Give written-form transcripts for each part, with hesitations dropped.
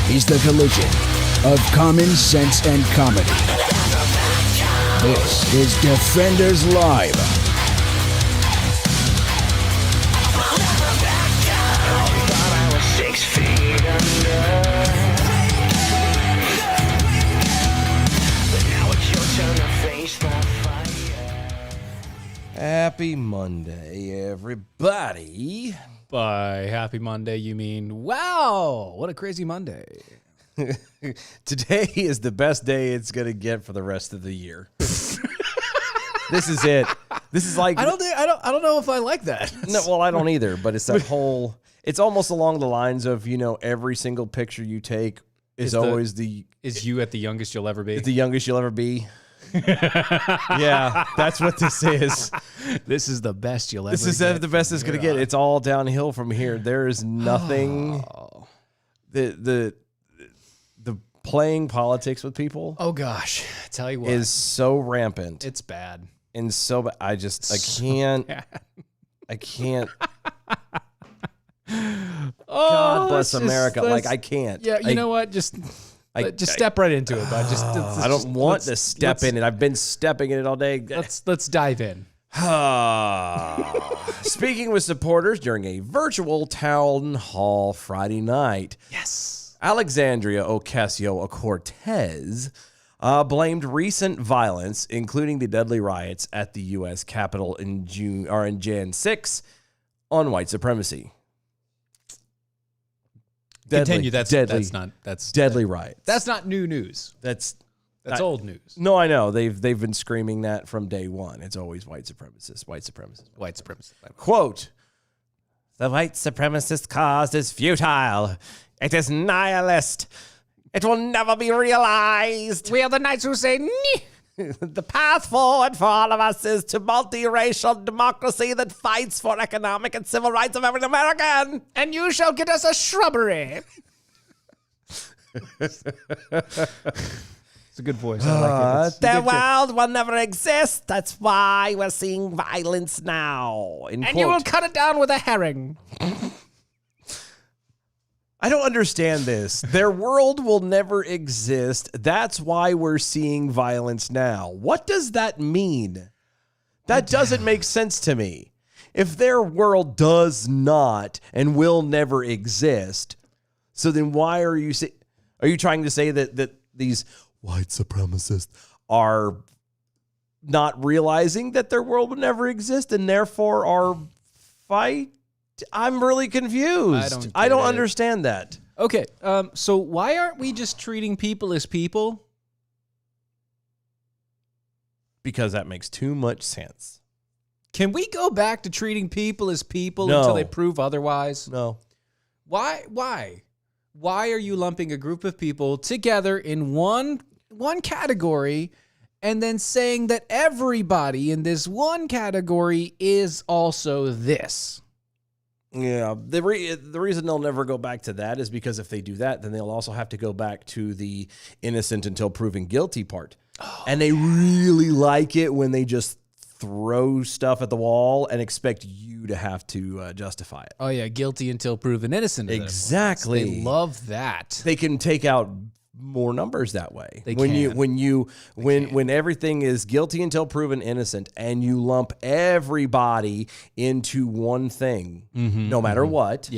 is the collision of common sense and comedy. This is Defenders Live. Happy Monday, everybody. By happy Monday, you mean, wow, what a crazy Monday. Today is the best day it's going to get for the rest of the year. This is it. This is like I don't know if I like that. No, well, I don't either, but it's that whole it's almost along the lines of, every single picture you take is always is you at the youngest you'll ever be. The youngest you'll ever be. Yeah, that's what this is. This is the best you'll ever This is get the best it's going to get. It's all downhill from here. There is nothing. The playing politics with people. Oh gosh, I tell you what, is so rampant. It's bad. And so I can't. I can't. God bless America. I can't. Yeah, you know what? Just step right into it, bud. I don't want to step in it. I've been stepping in it all day. Let's dive in. Speaking with supporters during a virtual town hall Friday night. Yes. Alexandria Ocasio-Cortez blamed recent violence, including the deadly riots at the U.S. Capitol in Jan 6, on white supremacy. Continue. That's deadly riots. That's not new news. That's old news. No, I know. They've been screaming that from day one. It's always white supremacists. Quote, "The white supremacist cause is futile. It is nihilist. It will never be realized. We are the knights who say, nee. The path forward for all of us is to multiracial democracy that fights for economic and civil rights of every American. And you shall get us a shrubbery." It's a good voice. I like it. The world will never exist. That's why we're seeing violence now. And you will cut it down with a herring. I don't understand this. Their world will never exist. That's why we're seeing violence now. What does that mean? That doesn't make sense to me. If their world does not and will never exist, so then why are you trying to say that these white supremacists are not realizing that their world would never exist and therefore are fight? I'm really confused. I don't understand that. Okay, so why aren't we just treating people as people? Because that makes too much sense. Can we go back to treating people as people No. until they prove otherwise? No. Why? Why are you lumping a group of people together in one category and then saying that everybody in this one category is also this? Yeah, the reason they'll never go back to that is because if they do that, then they'll also have to go back to the innocent until proven guilty part. And they really like it when they just throw stuff at the wall and expect you to have to justify it. Oh yeah, guilty until proven innocent. Exactly. They love that. They can take out more numbers that way. They When everything is guilty until proven innocent and you lump everybody into one thing, no matter what,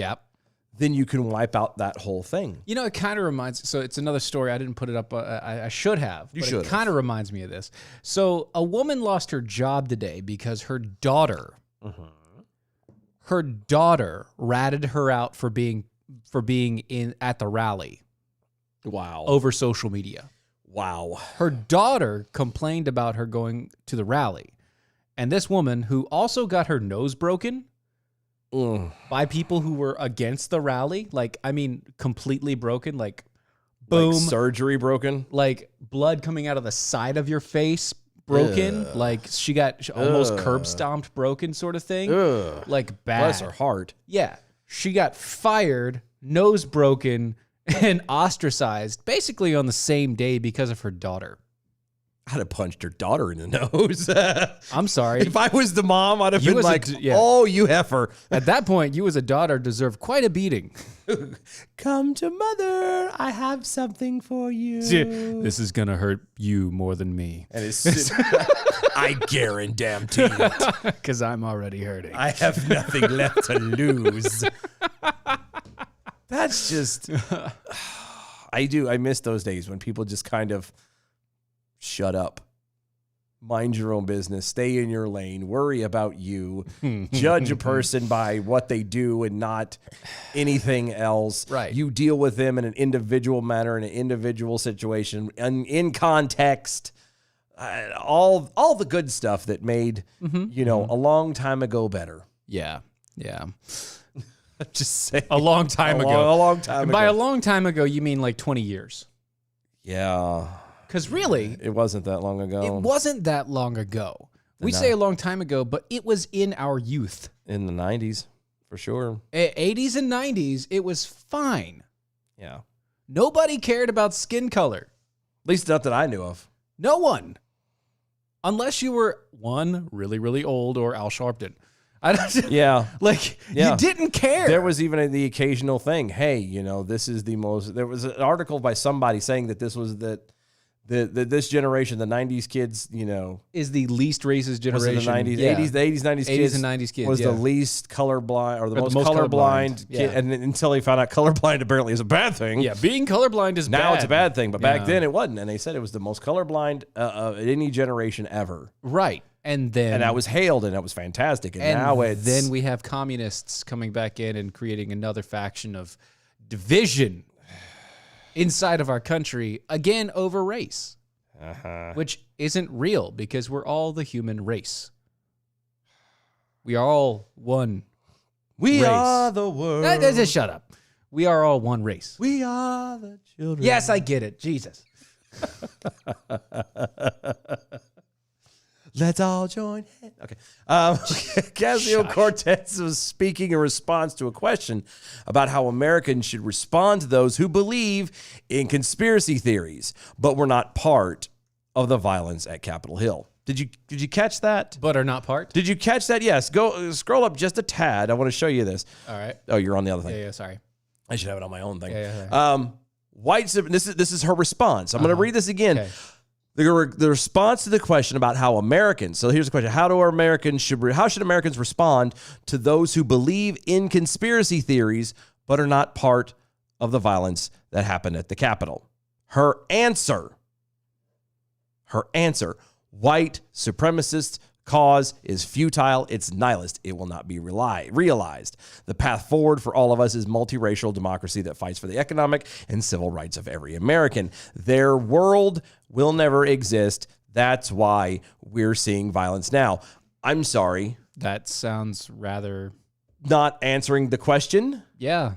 then you can wipe out that whole thing. It kind of reminds. So it's another story. I didn't put it up. I should have. It kind of reminds me of this. So a woman lost her job today because her daughter ratted her out for being at the rally. Wow. Over social media. Wow. Her daughter complained about her going to the rally. And this woman, who also got her nose broken by people who were against the rally, completely broken, boom. Like surgery broken? Like blood coming out of the side of your face broken. Like she got almost curb stomped broken sort of thing. Like bad. Bless her heart. Yeah. She got fired, nose broken, and ostracized basically on the same day because of her daughter. I'd have punched her daughter in the nose. I'm sorry. If I was the mom, I'd have You been was like, yeah. oh, you heifer. At that point, you as a daughter deserve quite a beating. Come to mother. I have something for you. This is going to hurt you more than me. And it's, I guarantee it. Because I'm already hurting. I have nothing left to lose. That's just, I miss those days when people just kind of shut up, mind your own business, stay in your lane, worry about you, judge a person by what they do and not anything else. Right. You deal with them in an individual manner, in an individual situation, and in context. All the good stuff that made, a long time ago better. Yeah. Yeah. Just say A long time ago. A long time And ago. by a long time ago, you mean like 20 years. Yeah. Because really, It wasn't that long ago. it wasn't that long ago. We No. say a long time ago, but it was in our youth. In the 90s, for sure. 80s and 90s, it was fine. Yeah. Nobody cared about skin color. At least not that I knew of. No one. Unless you were, one, really, really old, or Al Sharpton. I don't, Yeah. Yeah. You didn't care. There was even the occasional thing. Hey, this is the most. There was an article by somebody saying that this was this generation, the 90s kids, is the least racist was generation. it the 90s, Yeah. 80s, the 80s, 90s 80s kids, and 90s kids, was yeah. the least colorblind or the Or most the most colorblind colorblind, kid. yeah. And until they found out colorblind apparently is a bad thing. Yeah, being colorblind is Now bad. it's a bad thing, but back Yeah. then it wasn't. And they said it was the most colorblind of any generation ever. Right. And then And that was hailed, and that was fantastic. And now it's then we have communists coming back in and creating another faction of division inside of our country, again over race, which isn't real because we're all the human race. We are all one. we race. are the world. Just shut up. We are all one race. We are the children. Yes, I get it. Jesus. Let's all join hands. Okay. Ocasio-Cortez was speaking in response to a question about how Americans should respond to those who believe in conspiracy theories, but were not part of the violence at Capitol Hill. Did you catch that? But are not part? Did you catch that? Yes. Go scroll up just a tad. I want to show you this. All right. Oh, you're on the other thing. Yeah, sorry. I should have it on my own thing. Yeah. This is her response. I'm going to read this again. Okay. The response to the question about how Americans. So here's the question: how should Americans respond to those who believe in conspiracy theories but are not part of the violence that happened at the Capitol? Her answer: white supremacist cause is futile. It's nihilist. It will not be realized. The path forward for all of us is multiracial democracy that fights for the economic and civil rights of every American. Their world will never exist. That's why we're seeing violence now. I'm sorry, That sounds rather... not answering the question. Yeah.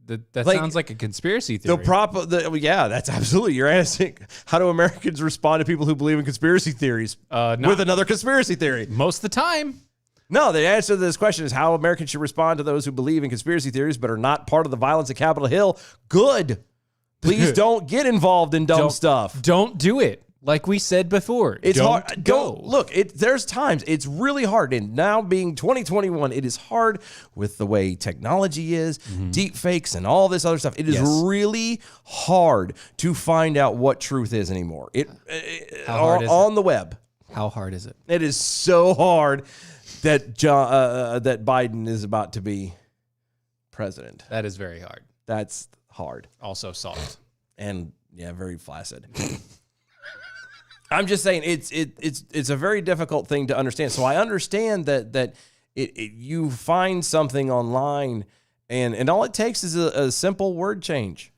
That Like, sounds like a conspiracy theory. Yeah, that's absolutely. You're asking, how do Americans respond to people who believe in conspiracy theories with another conspiracy theory? Most of the time. No, the answer to this question is how Americans should respond to those who believe in conspiracy theories but are not part of the violence at Capitol Hill. Good. Please don't get involved in dumb stuff. Don't do it. Like we said before. It's don't hard. Go. Look, there's times it's really hard. And now being 2021, it is hard with the way technology is, deep fakes and all this other stuff. It is really hard to find out what truth is anymore. How hard is on the web. How hard is it? It is so hard that that Biden is about to be president. That is very hard. That's hard. Also soft. And yeah, very flaccid. I'm just saying it's a very difficult thing to understand. So I understand that you find something online and all it takes is a simple word change.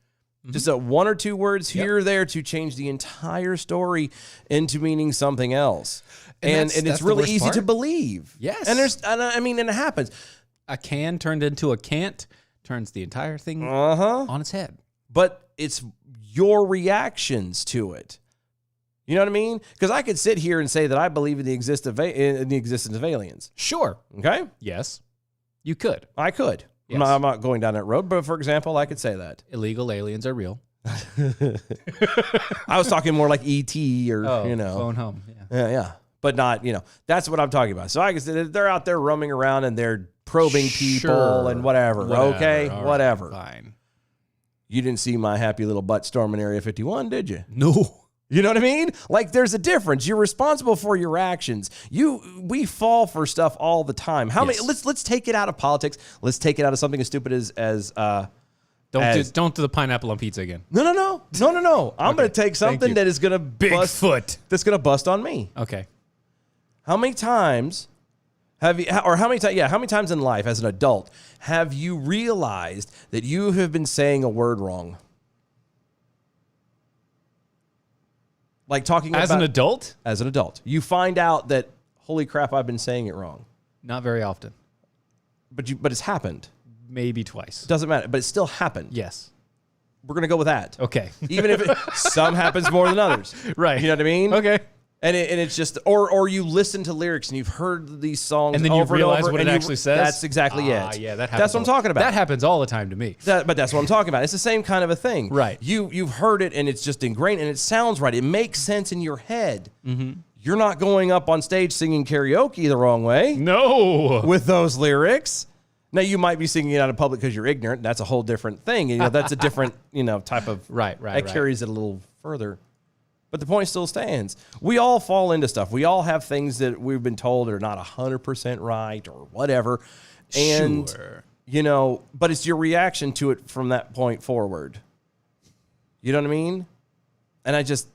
Just one or two words here or there to change the entire story into meaning something else. And that's it's the really worst easy part. to believe. Yes. And it happens. A can turned into a can't turns the entire thing Uh-huh. on its head. But it's your reactions to it. You know what I mean? Because I could sit here and say that I believe in the existence of aliens. Sure. Okay? Yes. You could. I could. Yes. I'm not going down that road, but for example, I could say that. Illegal aliens are real. I was talking more like E.T. or, Phone home. Yeah. Yeah. But not, that's what I'm talking about. So I guess they're out there roaming around and they're probing people and whatever. Okay, All right, whatever. Fine. You didn't see my happy little butt storming Area 51, did you? No. You know what I mean? Like, there's a difference. You're responsible for your actions. We fall for stuff all the time. How many? Let's take it out of politics. Let's take it out of something as stupid as don't do the pineapple on pizza again. No. I'm going to take something that is going to Bigfoot. That's going to bust on me. Okay. How many times how many times in life as an adult have you realized that you have been saying a word wrong? Like talking as about, an adult? As an adult. You find out that, holy crap, I've been saying it wrong. Not very often. But it's happened. Maybe twice. Doesn't matter, but it still happened. Yes. We're going to go with that. Okay. Even if some happens more than others. Right. You know what I mean? Okay. And it's just, or you listen to lyrics and you've heard these songs and then you over realize and over, what it actually says. That's exactly it. Yeah, that happens. That's what I'm talking about. That happens all the time to me. But that's what I'm talking about. It's the same kind of a thing. Right. You've heard it and it's just ingrained and it sounds right. It makes sense in your head. Mm-hmm. You're not going up on stage singing karaoke the wrong way. No. With those lyrics. Now, you might be singing it out in public because you're ignorant. That's a whole different thing. And, that's a different, type of... Right. That carries it a little further. But the point still stands. We all fall into stuff. We all have things that we've been told are not 100% right or whatever. And, sure. But it's your reaction to it from that point forward. You know what I mean? And I just...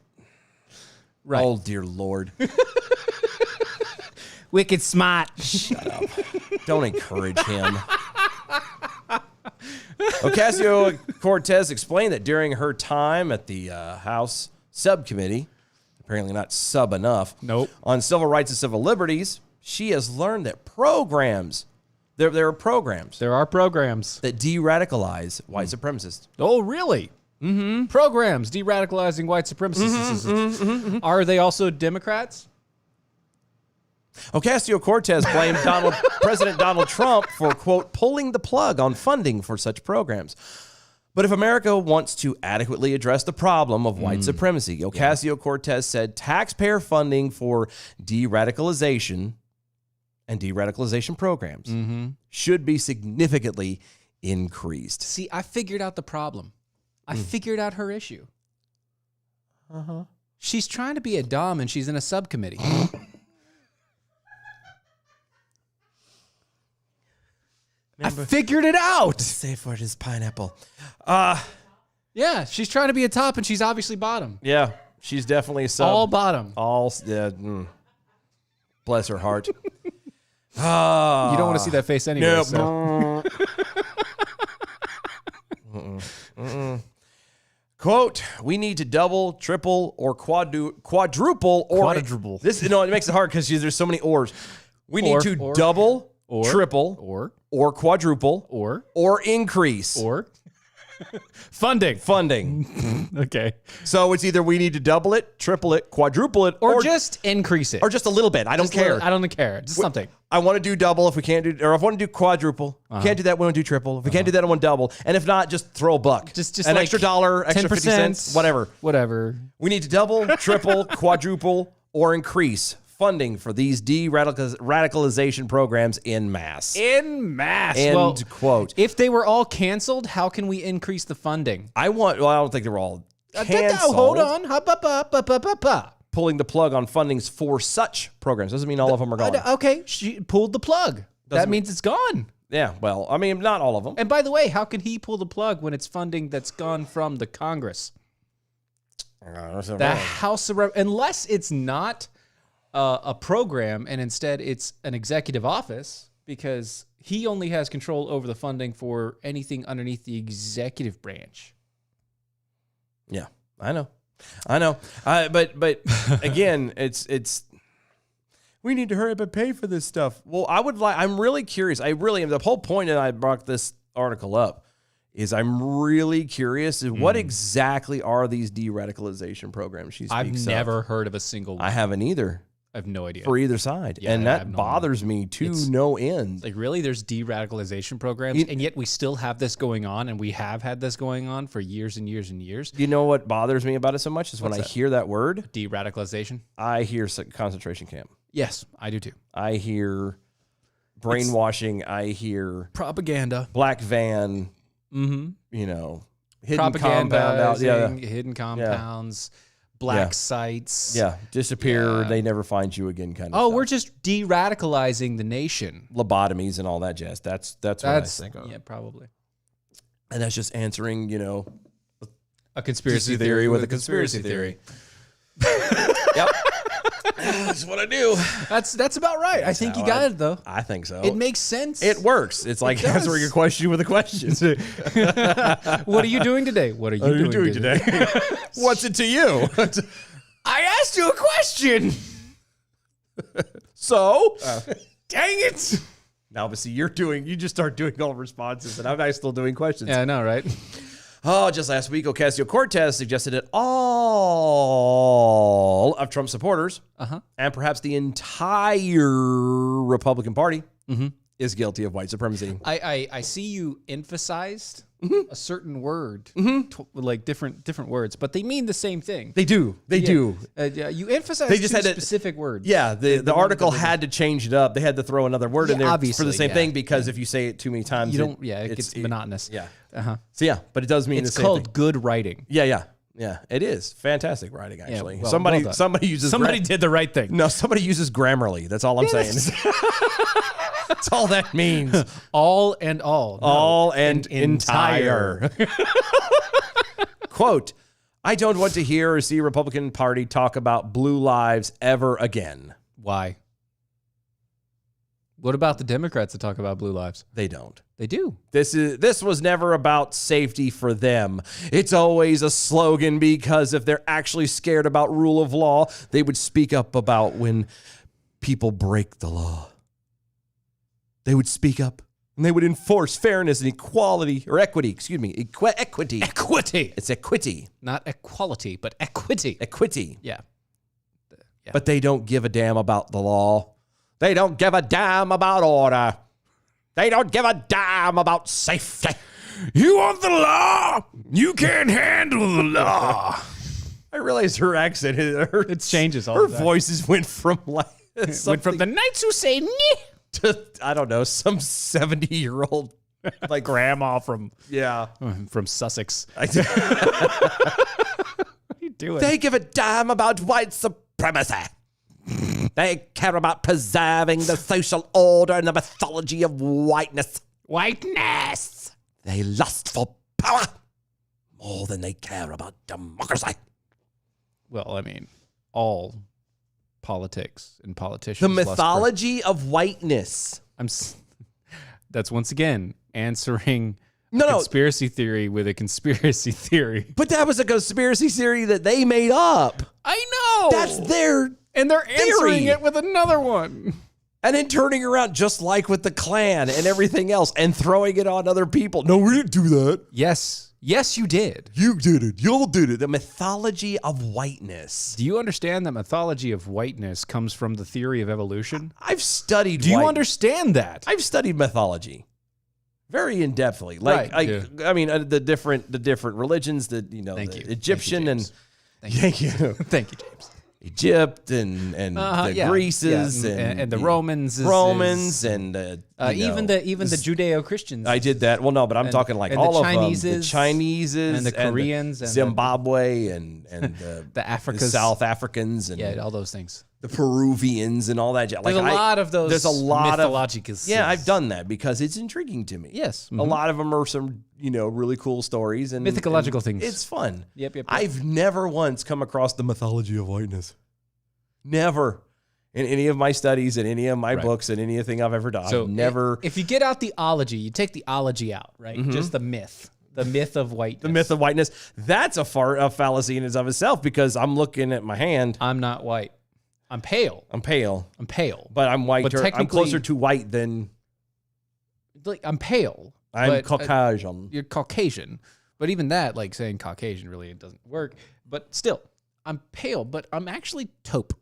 Right. Oh, dear Lord. Wicked smart. Shut up. Don't encourage him. Ocasio-Cortez explained that during her time at the House subcommittee, apparently not sub enough, on civil rights and civil liberties, she has learned that programs, there are programs. There are programs. That de-radicalize white supremacists. Oh, really? Mm-hmm. Programs de-radicalizing white supremacists. Are they also Democrats? Ocasio-Cortez blamed President Donald Trump for, quote, pulling the plug on funding for such programs. But if America wants to adequately address the problem of white supremacy, Ocasio-Cortez said taxpayer funding for de-radicalization and de-radicalization programs should be significantly increased. See, I figured out the problem. I figured out her issue. She's trying to be a dom and she's in a subcommittee. I figured it out. The safe word is pineapple. Yeah, she's trying to be a top and she's obviously bottom. Yeah, she's definitely a sub. All bottom. Bless her heart. You don't want to see that face anyway. Nope. So. Quote, we need to double, triple, or quadruple. Quadruple. It makes it hard because there's so many ors. We need to or, double, or, triple, or quadruple, or increase. Or funding. Okay. So it's either we need to double it, triple it, quadruple it, or just increase it. Or just a little bit. I don't care. I don't care. Just something. I want to do double if we can't do, or if I want to do quadruple. If we can't do that, we want to do triple. If we can't do that, I want double. And if not, just throw a buck. Just an like extra $1, extra 50 cents, whatever. We need to double, triple, quadruple, or increase funding for these de-radicalization programs en masse. En masse. End quote. If they were all canceled, how can we increase the funding? I don't think they were all canceled. Hold on. Pulling the plug on fundings for such programs doesn't mean all of them are gone. Okay, she pulled the plug. That means it's gone. Yeah, well, I mean, not all of them. And by the way, how can he pull the plug when it's funding that's gone from the Congress? The House of unless it's not a program and instead it's an executive office, because he only has control over the funding for anything underneath the executive branch. Yeah, I know. But again, it's we need to hurry up and pay for this stuff. Well, I'm really curious. I really am. The whole point that I brought this article up is I'm really curious is what exactly are these de-radicalization programs she speaks of? I've never heard of a single one. I haven't either. I have no idea. for either side. Yeah, and I have that no bothers me to no end. Like, really, there's de-radicalization programs, and yet we still have this going on, and we have had this going on for years and years and years. You know what bothers me about it so much is when I hear that word, De-radicalization? I hear concentration camp. Yes, I do too. I hear brainwashing. I hear Propaganda. black van, Mm-hmm. you know, hidden compound Propaganda, out. Yeah. hidden compounds, black sites. Yeah. Disappear. Yeah. They never find you again kind of Oh, stuff. we're just de-radicalizing the nation. Lobotomies and all that jazz. That's what I think of. Yeah, probably. And that's just answering, you know, A conspiracy theory theory with with a a conspiracy conspiracy theory. Yep. That's what I do. That's about right. I think you got it, though. I think so. It makes sense. It works. It's like does. answering a question with a question. What are you doing today? What are you doing today? What's it to you? I asked you a question. So, Dang it. now, but see, you just start doing all responses, and I'm still doing questions. Yeah, I know, right? Oh, just last week, Ocasio-Cortez suggested that all of Trump's supporters, and perhaps the entire Republican Party, is guilty of white supremacy. I see you emphasized a certain word, like different words, but they mean the same thing. They do. They do. Yeah, you emphasized They just had to- specific words. Yeah, the article had to change it up. They had to throw another word in there for obviously, the same yeah. thing because if you say it too many times, You don't. Yeah, it gets monotonous. Yeah. Uh-huh. So yeah, but it does mean It's the same called thing. good writing. Yeah. It is fantastic writing. Actually, well, somebody well done. uses did the right thing. no, somebody uses Grammarly. That's all I'm saying. That's all that means. All and all. No, All and entire. Quote, I don't want to hear or see Republican Party talk about blue lives ever again. Why? What about the Democrats that talk about blue lives? They don't. They do. This was never about safety for them. It's always a slogan because if they're actually scared about rule of law, they would speak up about when people break the law. They would speak up and they would enforce fairness and equality or equity, excuse me, equity. Equity. It's equity. Not equality, but equity. Equity. Yeah. But they don't give a damn about the law. They don't give a damn about order. They don't give a damn about safety. You want the law? You can't handle the law. I realized her accent, It changes all her the time. voices went from like Went from the knights who say "Nyeh" to, I don't know, some 70-year-old like grandma from Sussex. Sussex. What are you doing? They give a damn about white supremacy. They care about preserving the social order and the mythology of whiteness. Whiteness. They lust for power more than they care about democracy. Well, I mean, all politics and politicians. The lust for- mythology of whiteness. That's once again answering No. conspiracy theory with a conspiracy theory. But that was a conspiracy theory that they made up. I know. That's their and they're answering theory. it with another one. And then turning around just like with the Klan and everything else and throwing it on other people. No, we didn't do that. Yes, you did. You did it. Y'all did it. The mythology of whiteness. Do you understand that mythology of whiteness comes from the theory of evolution? I've studied Do you understand that? I've studied mythology very in-depthly. Like, Right, yeah. I mean, the different religions, the Thank you. Egyptian Thank you, James. Thank you. Thank you, James. Egypt and the Greeces and the Romans, and even the Judeo-Christians. I did that. Well, no, but I'm talking like and all the of them. The Chineses Chineses and the Koreans and Zimbabwe and the Africans, South Africans and all those things. the Peruvians and all that. There's a lot of those. There's a lot mythological. Yeah, I've done that because it's intriguing to me. Yes, a lot of them are some really cool stories and mythological things. It's fun. Yep. I've never once come across the mythology of whiteness. Never. In any of my studies and any of my books and anything I've ever done. So I've never. If you get out the ology, you take the ology out, right? Just the myth of whiteness. The myth of whiteness. That's a fallacy in and of itself because I'm looking at my hand. I'm not white. I'm pale. I'm pale. But I'm white. But I'm technically- closer to white than Like, I'm pale. I'm but, Caucasian. You're Caucasian. But even that, like saying Caucasian, really it doesn't work. But still, I'm pale, but I'm actually taupe.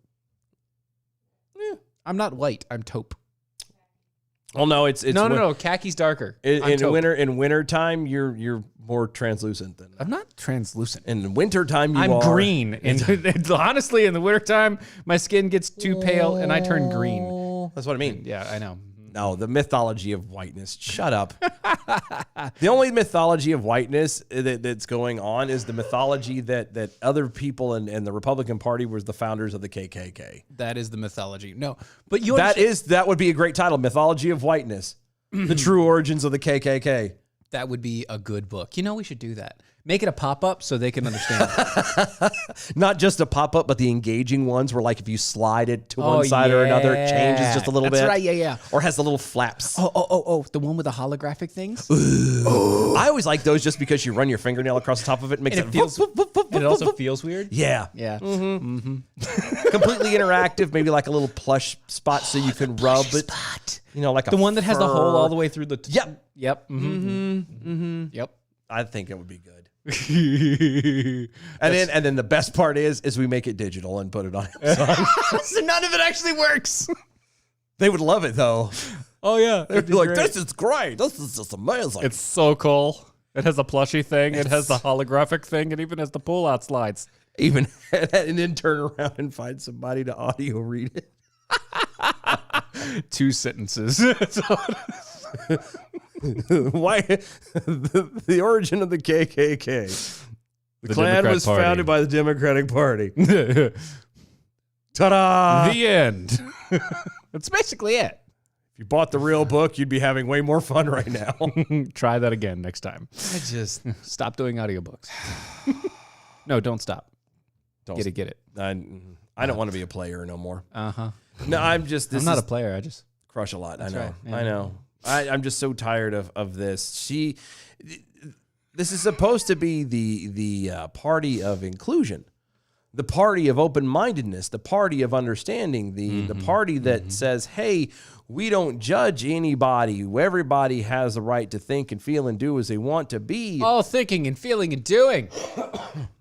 I'm not white. I'm taupe. Well, no, it's No. Khaki's darker. In wintertime, you're more translucent than. I'm not translucent. In wintertime, I'm are green. And honestly, in the wintertime, my skin gets too pale and I turn green. That's what I mean. Yeah, I know. No, the mythology of whiteness. Shut up. The only mythology of whiteness that's going on is the mythology that other people in the Republican Party was the founders of the KKK. That is the mythology. No, but that would be a great title, Mythology of Whiteness. The true origins of the KKK. That would be a good book. You know, we should do that. Make it a pop-up so they can understand. Not just a pop-up, but the engaging ones where, like, if you slide it to one side or another, it changes just a little bit. That's right, yeah. Or has the little flaps. Oh, the one with the holographic things? I always like those just because you run your fingernail across the top of it and makes And it also feels weird? Yeah. Yeah. Completely interactive, maybe like a little plush spot so you can rub it. Spot. You know, like the one that has the hole all the way through the... Yep. Yep. Yep. I think it would be good. and then the best part is we make it digital and put it on Amazon. So none of it actually works. They would love it though. Oh yeah. They'd be like, this is great. This is just amazing. It's so cool. It has a plushy thing. It has the holographic thing. It even has the pull-out slides. And then turn around and find somebody to audio read it. 2 sentences. Why the origin of the KKK? The Klan Democrat was Party. founded by the Democratic Party. Ta-da! The end. That's basically it. If you bought the real book, you'd be having way more fun right now. Try that again next time. I just Stop doing audiobooks. No, don't stop. don't Get it. I don't want to be a player no more. Uh-huh. No, I'm not a player. I just... crush a lot. I know. right. Yeah. I know. I'm just so tired of this. This is supposed to be the party of inclusion, the party of open-mindedness, the party of understanding, the party that says, hey, we don't judge anybody. Everybody has the right to think and feel and do as they want to be. Oh, thinking and feeling and doing.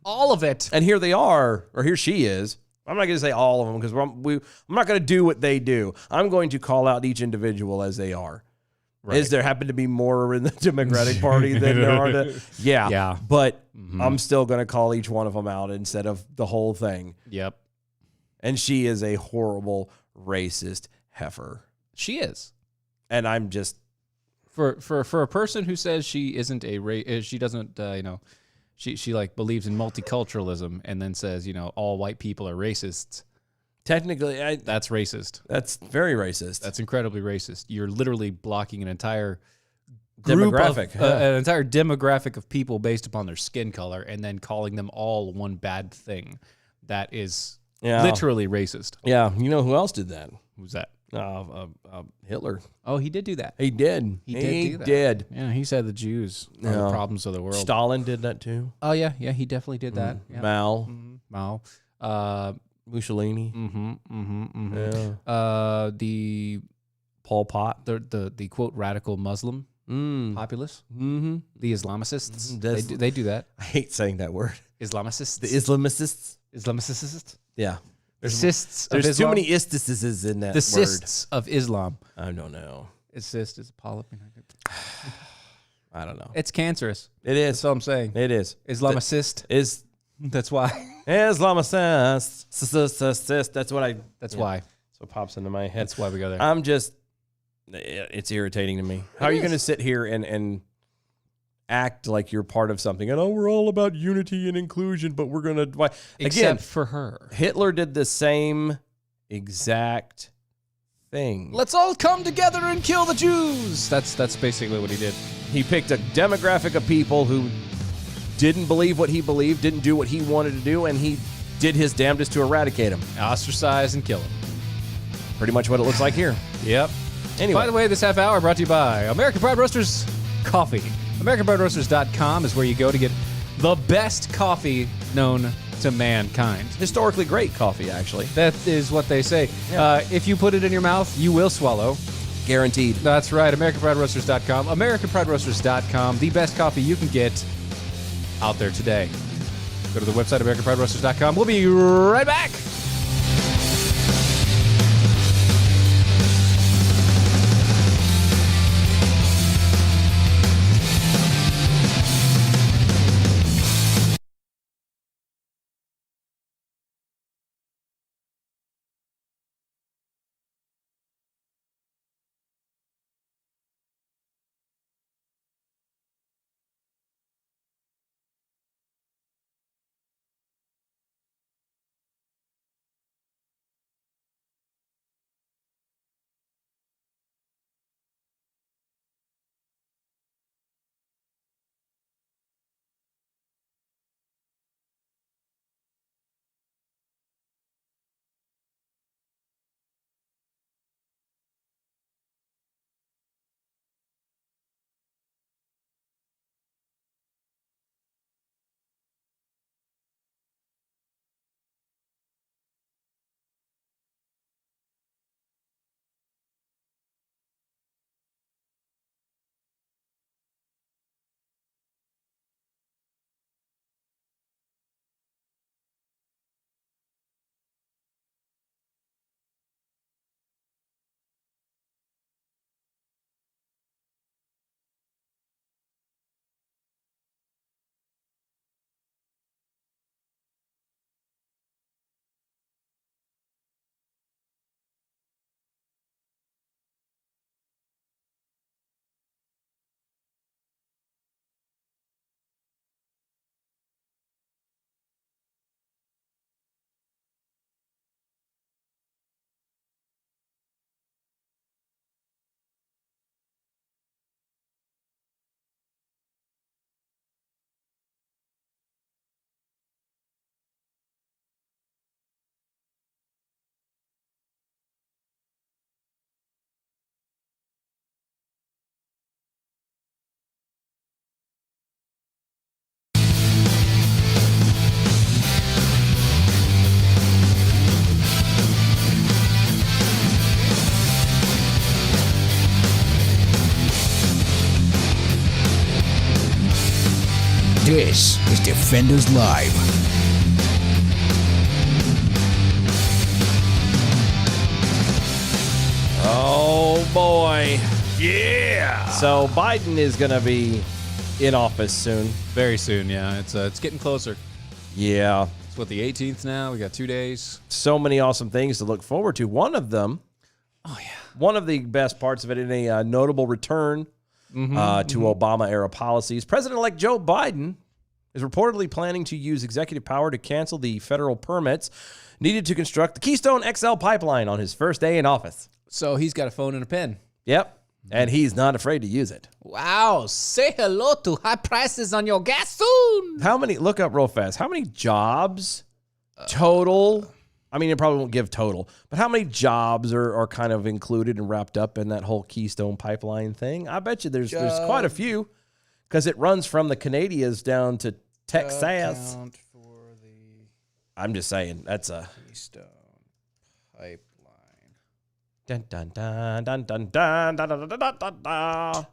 All of it. And here they are, or here she is. I'm not going to say all of them because I'm not going to do what they do. I'm going to call out each individual as they are. Right. Is there happen to be more in the Democratic Party than there are the... Yeah. But I'm still going to call each one of them out instead of the whole thing. Yep. And she is a horrible, racist heifer. She is. And I'm just... For a person who says she isn't she doesn't, she like believes in multiculturalism and then says, all white people are racists. Technically, that's racist. That's very racist. That's incredibly racist. You're literally blocking an entire demographic, an entire demographic of people based upon their skin color, and then calling them all one bad thing. That is literally racist. Yeah, you know who else did that? Who's that? Hitler. Oh, he did do that. He did. He did. Yeah, he said the Jews are the problems of the world. Stalin did that too. Oh yeah, he definitely did that. Yeah. Mao. Mussolini. Yeah. The Pol Pot. The quote radical Muslim populace. The Islamicists. They do that. I hate saying that word. Islamicists. The Islamicists. Islamicists. Yeah. There's too many istises in that the word. Cysts of Islam. I don't know. Cyst is a polyp. I don't know. It's cancerous. It is. That's all I'm saying. It is. Islamicist. That's why. Islamicist. That's what why. That's what pops into my head. That's why we go there. I'm just, it's irritating to me. How are you going to sit here and act like you're part of something? And we're all about unity and inclusion, but we're going to, except for her. Hitler did the same exact thing. Let's all come together and kill the Jews. That's basically what he did. He picked a demographic of people who didn't believe what he believed, didn't do what he wanted to do, and he did his damnedest to eradicate them. Ostracize and kill them. Pretty much what it looks like here. Yep. Anyway. By the way, this half hour brought to you by American Pride Roasters Coffee. AmericanPrideRoasters.com is where you go to get the best coffee known to mankind. Historically great coffee, actually. That is what they say. Yeah. If you put it in your mouth, you will swallow. Guaranteed. That's right. AmericanPrideRoasters.com. AmericanPrideRoasters.com. The best coffee you can get out there today. Go to the website, AmericanPrideRoasters.com. We'll be right back. This is Defenders Live. Oh, boy. Yeah. So Biden is going to be in office soon. Very soon, yeah. It's getting closer. Yeah. It's what, the 18th now? We got 2 days. So many awesome things to look forward to. One of them, one of the best parts of it, in a notable return to Obama-era policies, President-elect Joe Biden is reportedly planning to use executive power to cancel the federal permits needed to construct the Keystone XL pipeline on his first day in office. So he's got a phone and a pen. Yep. And he's not afraid to use it. Wow. Say hello to high prices on your gas soon. How many, look up real fast, how many jobs total? I mean, it probably won't give total, but how many jobs are kind of included and wrapped up in that whole Keystone pipeline thing? I bet you there's quite a few, because it runs from the Canadians down to Texas. I'm just saying, that's a Keystone pipeline. dun dun dun dun dun dun dun dun dun dun dun.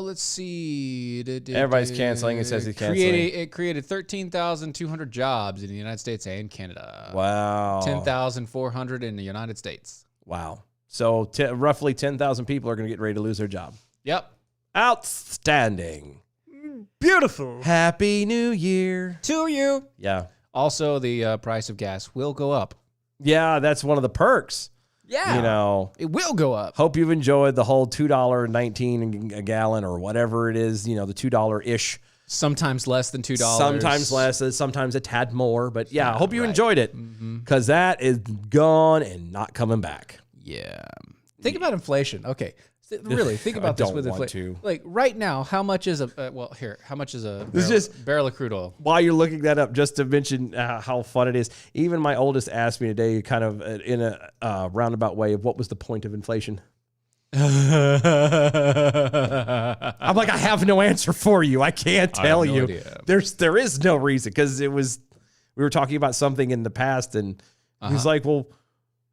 Let's see. Everybody's canceling. It says he's canceling. It created 13,200 jobs in the United States and Canada. Wow. 10,400 in the United States. Wow. So roughly 10,000 people are going to get ready to lose their job. Yep. Outstanding. Beautiful. Happy New Year. To you. Yeah. Also, the price of gas will go up. Yeah, that's one of the perks. Yeah. You know, It will go up. hope you've enjoyed the whole $2.19 a gallon or whatever it is, you know, the $2-ish. Sometimes less than $2. Sometimes less, sometimes a tad more. But yeah, I hope you right. enjoyed it, because that is gone and not coming back. Yeah. Think about inflation. Okay. Really, think about this don't with want inflation. to. Like right now, how much is how much is a This barrel, is just- barrel of crude oil? While you're looking that up, just to mention how fun it is, even my oldest asked me today, kind of in a roundabout way, of what was the point of inflation. I'm like, I have no answer for you. I can't tell you. idea. There is no reason, because we were talking about something in the past, and he's like, well,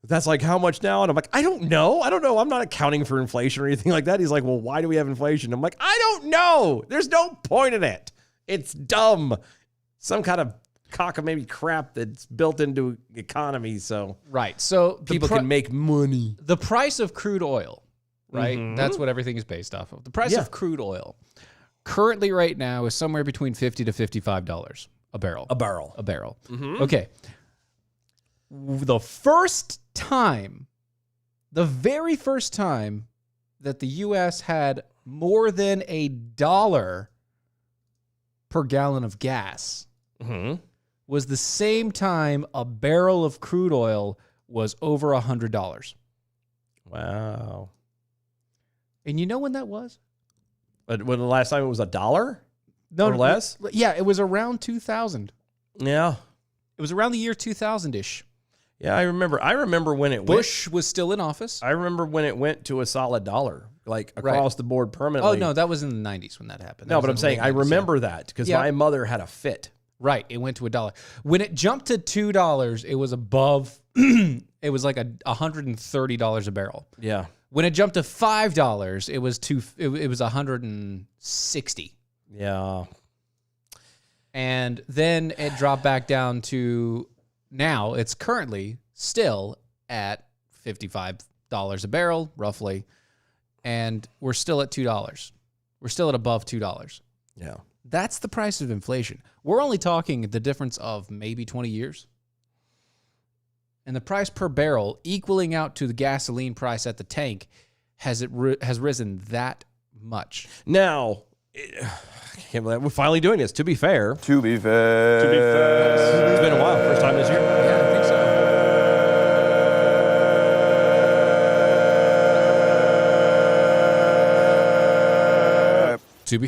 that's like how much now? And I'm like, I don't know. I'm not accounting for inflation or anything like that. He's like, well, why do we have inflation? I'm like, I don't know. There's no point in it. It's dumb. Some kind of cockamamie crap that's built into economy so Right. So people can make money. the price of crude oil, right? That's what everything is based off of. The price of crude oil currently right now is somewhere between $50 to $55 a barrel. A barrel. A barrel. Okay. The very first time that the U.S. had more than $1 per gallon of gas was the same time a barrel of crude oil was over $100. Wow. And you know when that was? But when the last time it was $1? No, Or less? Yeah, it was around 2000. Yeah. It was around the year 2000-ish. Yeah, I remember when it Bush was still in office. I remember when it went to a solid $1, like across the board permanently. Oh, no, that was in the 90s when that happened. No, but I'm saying I remember that, because my mother had a fit. Right, it went to $1. When it jumped to $2, it was above, it was like $130 a barrel. Yeah. When it jumped to $5, it was it was 160. Yeah. And then it dropped back down to now it's currently still at $55 a barrel, roughly. And we're still at $2. We're still at above $2. Yeah. That's the price of inflation. We're only talking the difference of maybe 20 years. And the price per barrel equaling out to the gasoline price at the tank has risen that much. Now, I can't believe we're finally doing this. To be fair, To be fair. it's been a while. First time this year. Yeah, I think so. To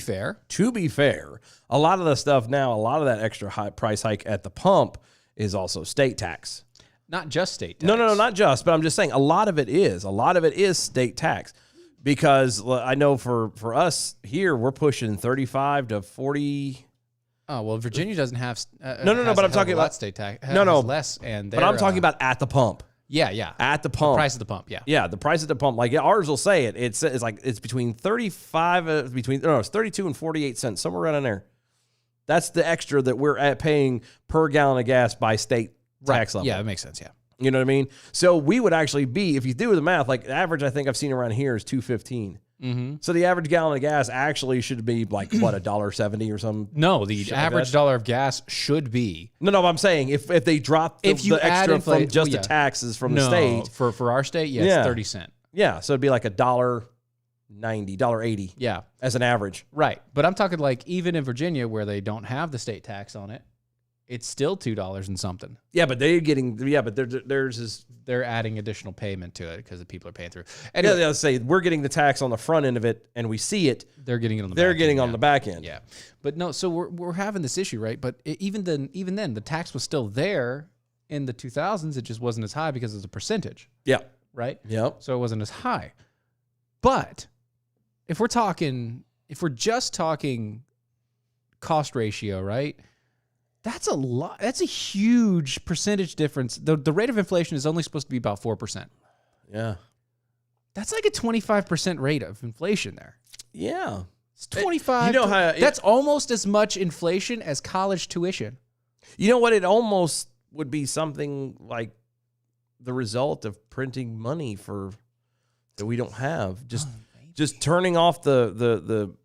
be fair, a lot of the stuff now, a lot of that extra high price hike at the pump is also state tax. not just state tax. No, not just, but I'm just saying a lot of it is. A lot of it is state tax, because I know for us here, we're pushing 35 to 40. Oh, well, Virginia doesn't have. No, but I'm talking about state tax. No, less, and but I'm talking about at the pump. Yeah. At the pump. Price of the pump, yeah. Yeah, the price at the pump. Like ours will say it. It's like it's between 32 and 48 cents, somewhere around in there. That's the extra that we're paying per gallon of gas by state tax level. Yeah, it makes sense. Yeah. You know what I mean? So we would actually be, if you do the math, like the average I think I've seen around here is $2.15. Mm-hmm. So the average gallon of gas actually should be like what, $1.70 or something? No, the average dollar of gas should be. No, I'm saying if they drop the extra from just the taxes from the state. For our state, it's 30 cents. Yeah, so it'd be like $1.90, $1.80. Yeah. As an average. Right. But I'm talking like even in Virginia where they don't have the state tax on it, it's still $2 and something. Yeah, but theirs is... They're adding additional payment to it because the people are paying through. Anyway, let's say we're getting the tax on the front end of it and we see it. They're getting it on the They're back getting end, on the back end. Yeah. But no, so we're having this issue, right? But even then, the tax was still there in the 2000s. It just wasn't as high because it's a percentage. Yeah. Right? Yep. So it wasn't as high. But if we're just talking cost ratio, right? That's a lot. That's a huge percentage difference. The rate of inflation is only supposed to be about 4%. Yeah. That's like a 25% rate of inflation there. Yeah. It's 25. That's almost as much inflation as college tuition. You know what? It almost would be something like the result of printing money that we don't have. Just turning off the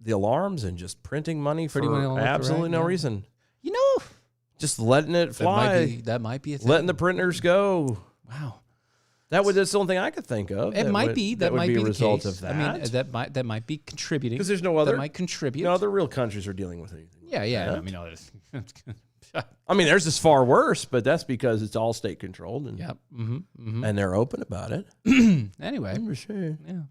alarms and just printing money for absolutely no reason. You know, just letting it fly. That might be a thing. Letting the printers go. Wow. That's the only thing I could think of. That might be a result of that. I mean, that might be contributing. Because there's no other. That might contribute. No other real countries are dealing with anything. Yeah. I mean, theirs is far worse, but that's because it's all state controlled. And, and they're open about it. Anyway. For sure. Yeah.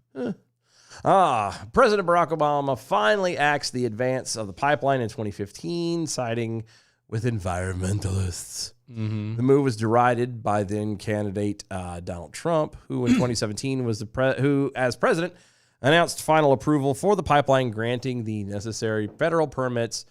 President Barack Obama finally axed the advance of the pipeline in 2015, siding with environmentalists. The move was derided by then candidate Donald Trump, who in 2017 was who, as president, announced final approval for the pipeline, granting the necessary federal permits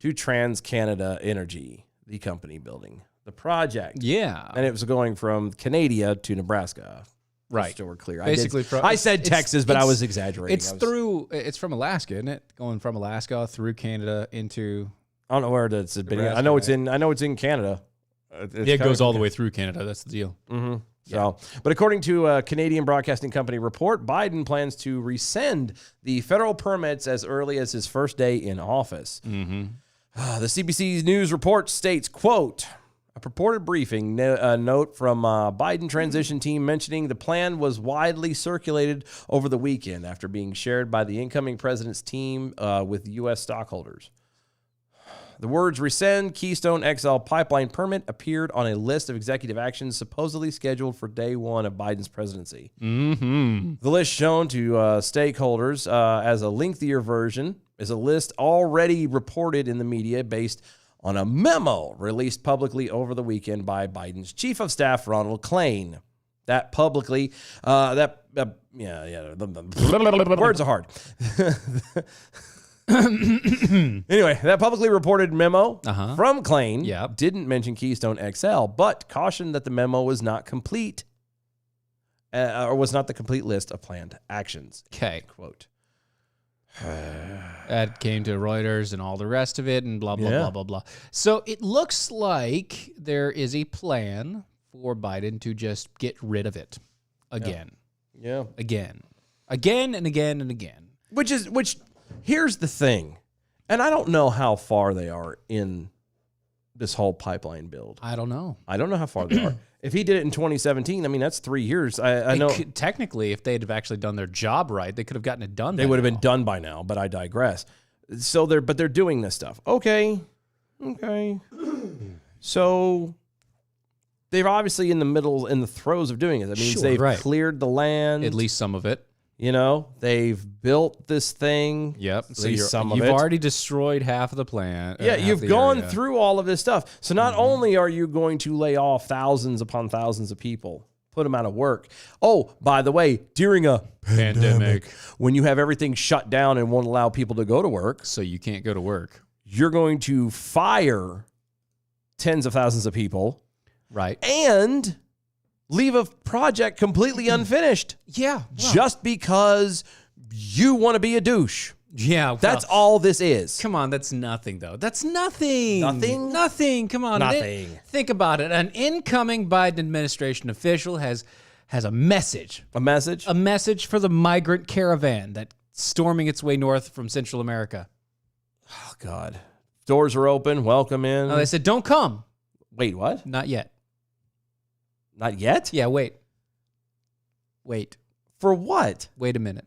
to TransCanada Energy, the company building the project. Yeah, and it was going from Canada to Nebraska. Right. So we're clear. Basically, I said Texas, but I was exaggerating. It's from Alaska, isn't it? Going from Alaska through Canada into. I don't know where it's been. I know it's in Canada. It goes all the way through Canada. That's the deal. Mm-hmm. So, but according to a Canadian Broadcasting Company report, Biden plans to rescind the federal permits as early as his first day in office. The CBC News report states, quote, a purported briefing note from Biden transition team mentioning the plan was widely circulated over the weekend after being shared by the incoming president's team with U.S. stockholders. The words rescind Keystone XL pipeline permit appeared on a list of executive actions supposedly scheduled for day one of Biden's presidency. The list shown to stakeholders as a lengthier version is a list already reported in the media based on a memo released publicly over the weekend by Biden's chief of staff, Ronald Klain. That publicly, words are hard. Anyway, that publicly reported memo from Klain didn't mention Keystone XL, but cautioned that the memo was not complete, or was not the complete list of planned actions. Okay. Quote. That came to Reuters and all the rest of it and blah, blah, blah, blah, blah. So it looks like there is a plan for Biden to just get rid of it again. Yeah. Again and again and again. Which here's the thing, and I don't know how far they are in this whole pipeline build. I don't know how far they are. If he did it in 2017, I mean, that's 3 years. I know. Technically, if they'd have actually done their job right, they could have gotten it done. They would have been done by now, but I digress. So they're doing this stuff. Okay. So they're obviously in the throes of doing it. That means they've cleared the land. At least some of it. You know, they've built this thing. Yep. So you've already destroyed half of the plant. Yeah, you've gone through all of this stuff. So not only are you going to lay off thousands upon thousands of people, put them out of work. Oh, by the way, during a pandemic, when you have everything shut down and won't allow people to go to work. So you can't go to work. You're going to fire tens of thousands of people. Right. And leave a project completely unfinished. Yeah. Just because you want to be a douche. Yeah. That's all this is. Come on, that's nothing, though. That's nothing. Nothing? Nothing. Come on. Nothing. Think about it. An incoming Biden administration official has a message. A message? A message for the migrant caravan that's storming its way north from Central America. Oh, God. Doors are open. Welcome in. Oh, they said, don't come. Wait, what? Not yet. Not yet? Yeah, wait. Wait. For what? Wait a minute.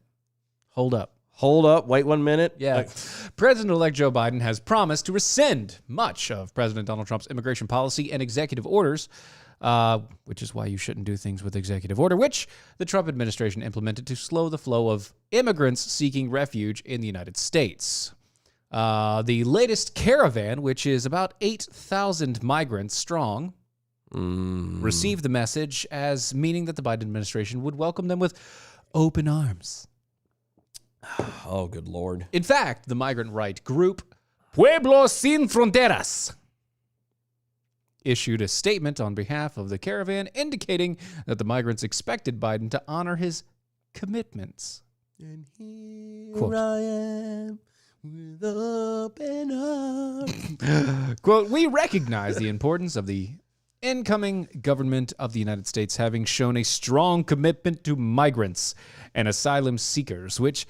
Hold up. Hold up. Wait 1 minute. Yeah. President-elect Joe Biden has promised to rescind much of President Donald Trump's immigration policy and executive orders, which is why you shouldn't do things with executive order, which the Trump administration implemented to slow the flow of immigrants seeking refuge in the United States. The latest caravan, which is about 8,000 migrants strong, received the message as meaning that the Biden administration would welcome them with open arms. Oh, good Lord. In fact, the migrant right group Pueblos Sin Fronteras issued a statement on behalf of the caravan indicating that the migrants expected Biden to honor his commitments. And here Quote. I am with open arms. Quote, we recognize the importance of the incoming government of the United States having shown a strong commitment to migrants and asylum seekers, which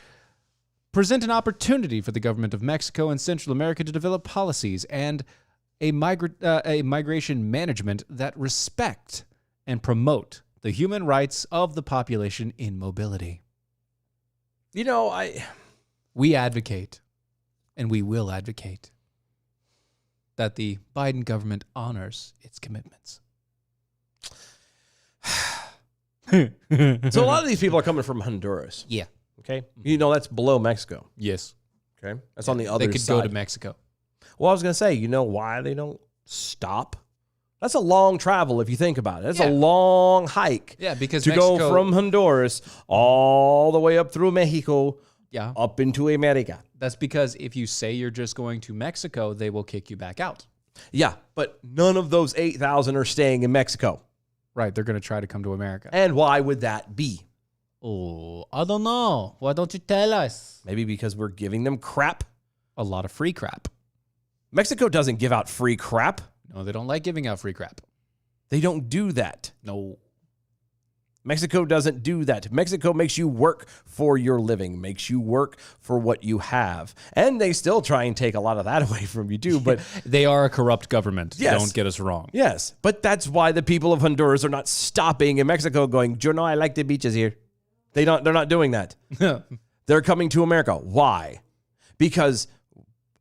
present an opportunity for the government of Mexico and Central America to develop policies and a migration management that respect and promote the human rights of the population in mobility. You know, We advocate, and we will advocate, that the Biden government honors its commitments. so a lot of these people are coming from Honduras. Yeah. Okay. You know, that's below Mexico. Yes. Okay. That's on the other They could side. go to Mexico. Well, I was going to say, you know why they don't stop? That's a long travel if you think about it. That's Yeah. a long hike. Yeah, because to Mexico, go from Honduras all the way up through Mexico yeah, up into America. that's because if you say you're just going to Mexico, they will kick you back out. Yeah, but none of those 8,000 are staying in Mexico. Right, they're going to try to come to America. And why would that be? Oh, I don't know. Why don't you tell us? Maybe because we're giving them crap. A lot of free crap. Mexico doesn't give out free crap. No, they don't like giving out free crap. They don't do that. No. Mexico doesn't do that. Mexico makes you work for your living, makes you work for what you have. And they still try and take a lot of that away from you too, but They are a corrupt government. Yes. Don't get us wrong. yes, but that's why the people of Honduras are not stopping in Mexico going, "You know, I like the beaches here." They're not doing that. They're coming to America. Why? Because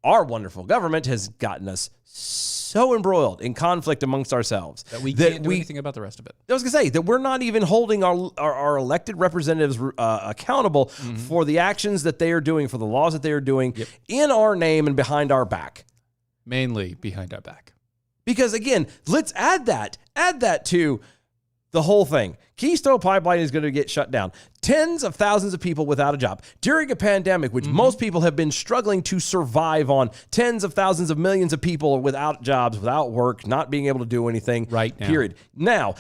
our wonderful government has gotten us so embroiled in conflict amongst ourselves That we can't do anything about the rest of it. I was going to say that we're not even holding our elected representatives accountable for the actions that they are doing, for the laws that they are doing in our name and behind our back. Mainly behind our back. Because again, let's add that to the whole thing. Keystone Pipeline is going to get shut down. Tens of thousands of people without a job during a pandemic, which most people have been struggling to survive on. Tens of thousands of millions of people are without jobs, without work, not being able to do anything. Right now. Period. Now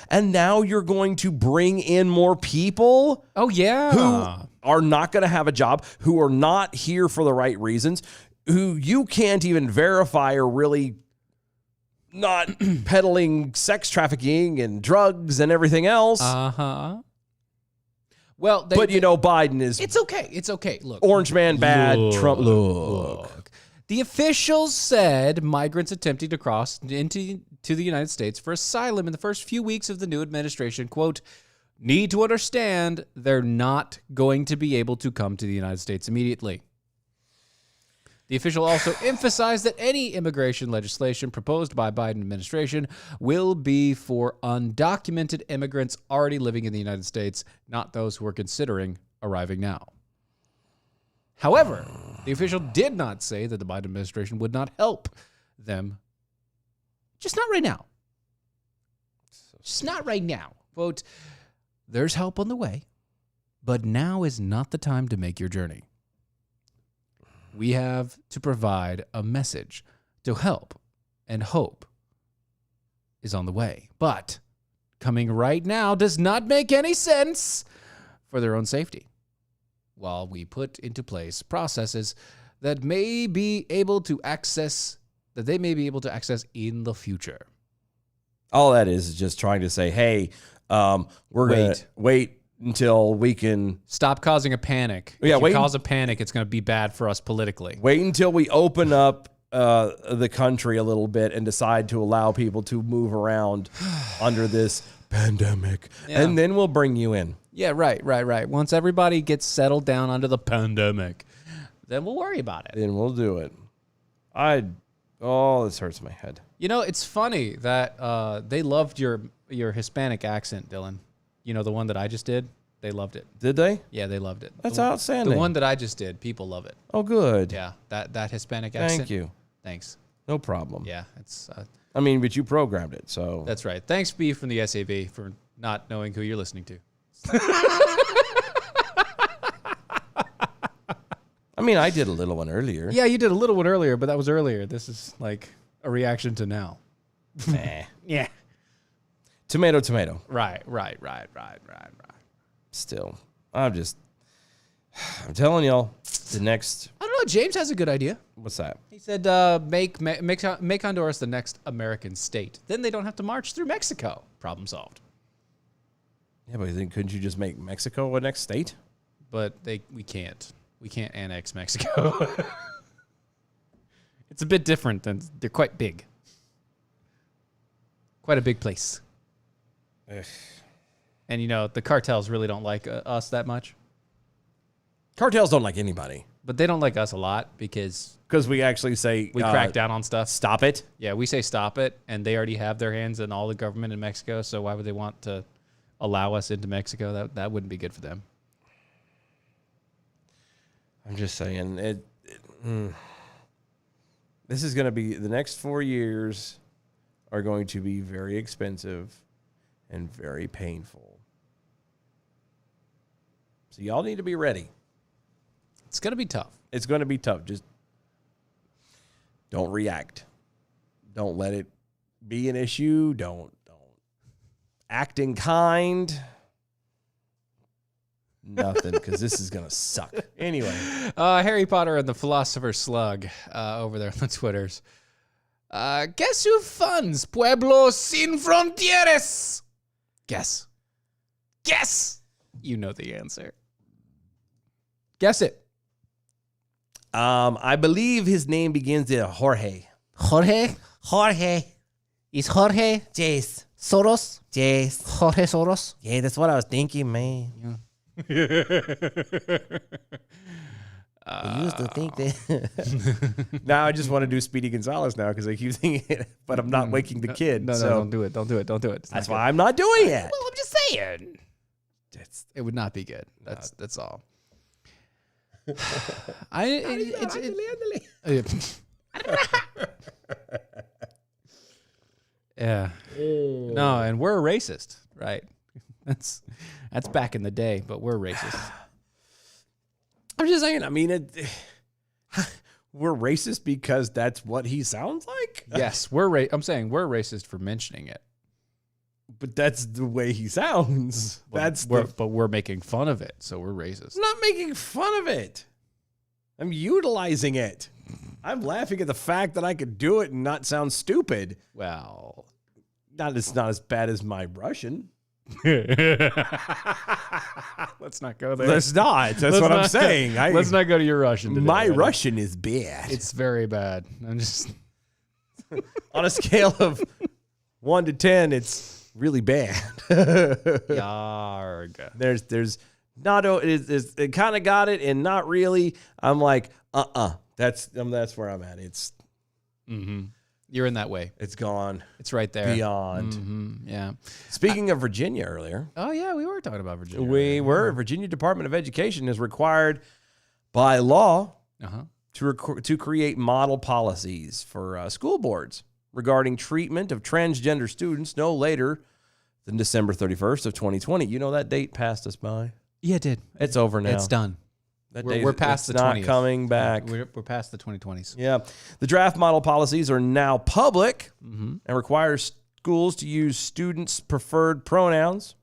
you're going to bring in more people Oh, yeah. who are not going to have a job, who are not here for the right reasons, who you can't even verify are really not peddling sex trafficking and drugs and everything else. Uh-huh. Well, But you know, Biden is it's okay. It's okay. Look. orange man bad, Trump. Look. The officials said migrants attempting to cross into the United States for asylum in the first few weeks of the new administration, quote, need to understand they're not going to be able to come to the United States immediately. The official also emphasized that any immigration legislation proposed by Biden administration will be for undocumented immigrants already living in the United States, not those who are considering arriving now. However, the official did not say that the Biden administration would not help them. Just not right now. Just not right now. Quote, there's help on the way, but now is not the time to make your journey. We have to provide a message to help, and hope is on the way. But coming right now does not make any sense for their own safety. while we put into place processes that may be able to access, that they may be able to access in the future. All that is just trying to say, hey, we're going to wait until we can Stop causing a panic. Yeah, if wait- you cause a panic, it's going to be bad for us politically. wait until we open up the country a little bit and decide to allow people to move around under this pandemic. Yeah. And then we'll bring you in. Yeah, right. Once everybody gets settled down under the pandemic, then we'll worry about it. Then we'll do it. This hurts my head. You know, it's funny that they loved your Hispanic accent, Dylan. You know, the one that I just did? They loved it. Did they? Yeah, they loved it. That's The one- outstanding. The one that I just did, people love it. Oh, good. Yeah, that Hispanic accent. Thank you. Thanks. No problem. Yeah, it's I mean, but you programmed it, so. that's right. Thanks, B from the SAB, for not knowing who you're listening to. I mean, I did a little one earlier. Yeah, you did a little one earlier, but that was earlier. This is like a reaction to now. Nah. Yeah. Tomato, tomato. Right. Still. I'm telling y'all, the next, I don't know. James has a good idea. what's that? He said, make Honduras the next American state. Then they don't have to march through Mexico. Problem solved. Yeah, but then couldn't you just make Mexico a next state? But we can't. We can't annex Mexico. It's a bit different than they're quite big. Quite a big place. Ugh. And you know, the cartels really don't like us that much. Cartels don't like anybody. But they don't like us a lot because Because we actually say, we crack down on stuff. stop it. Yeah, we say stop it, and they already have their hands in all the government in Mexico, so why would they want to allow us into Mexico? That wouldn't be good for them. I'm just saying, this is going to be, the next 4 years are going to be very expensive and very painful. So y'all need to be ready. It's going to be tough. It's going to be tough. Just don't react. Don't let it be an issue. Don't act in kind. Nothing, because this is going to suck. Anyway. Harry Potter and the Philosopher's Slug over there on the Twitters. Guess who funds Pueblo Sin Frontieres? Guess. You know the answer. Guess it. I believe his name begins with Jorge. Jorge? Jorge. Is Jorge Yes. Soros? Yes. Jorge Soros? Yeah, that's what I was thinking, man. I used to think that. Now I just want to do Speedy Gonzalez now because I keep thinking it, but I'm not waking the kid. No, so don't do it. Don't do it. It's that's not why I'm not doing it. good. Well, I'm just saying. It would not be good. That's all. Yeah. No, and we're racist, right? That's back in the day, but we're racist. I'm just saying. I mean, we're racist because that's what he sounds like. Yes, I'm saying we're racist for mentioning it. But that's the way he sounds. But we're making fun of it, so we're racist. I'm not making fun of it. I'm utilizing it. I'm laughing at the fact that I could do it and not sound stupid. Well, It's not as bad as my Russian. let's not go there. Let's not. That's what I'm saying. Let's not go to your Russian today. My Russian is bad. It's very bad. I'm just On a scale of 1 to 10, it's really bad. Yarg. There's not it kind of got it and not really. I'm like, that's where I'm at. It's You're in that way. it's gone It's right there. beyond. Yeah. Speaking of Virginia earlier, Oh yeah, we were talking about Virginia. we were Virginia Department of Education is required by law to create model policies for school boards regarding treatment of transgender students no later than December 31st of 2020. You know that date passed us by. Yeah, it did. It's over now. It's done. That We're past it's the not 20th. coming back. We're past the 2020s. Yeah. The draft model policies are now public and require schools to use students' preferred pronouns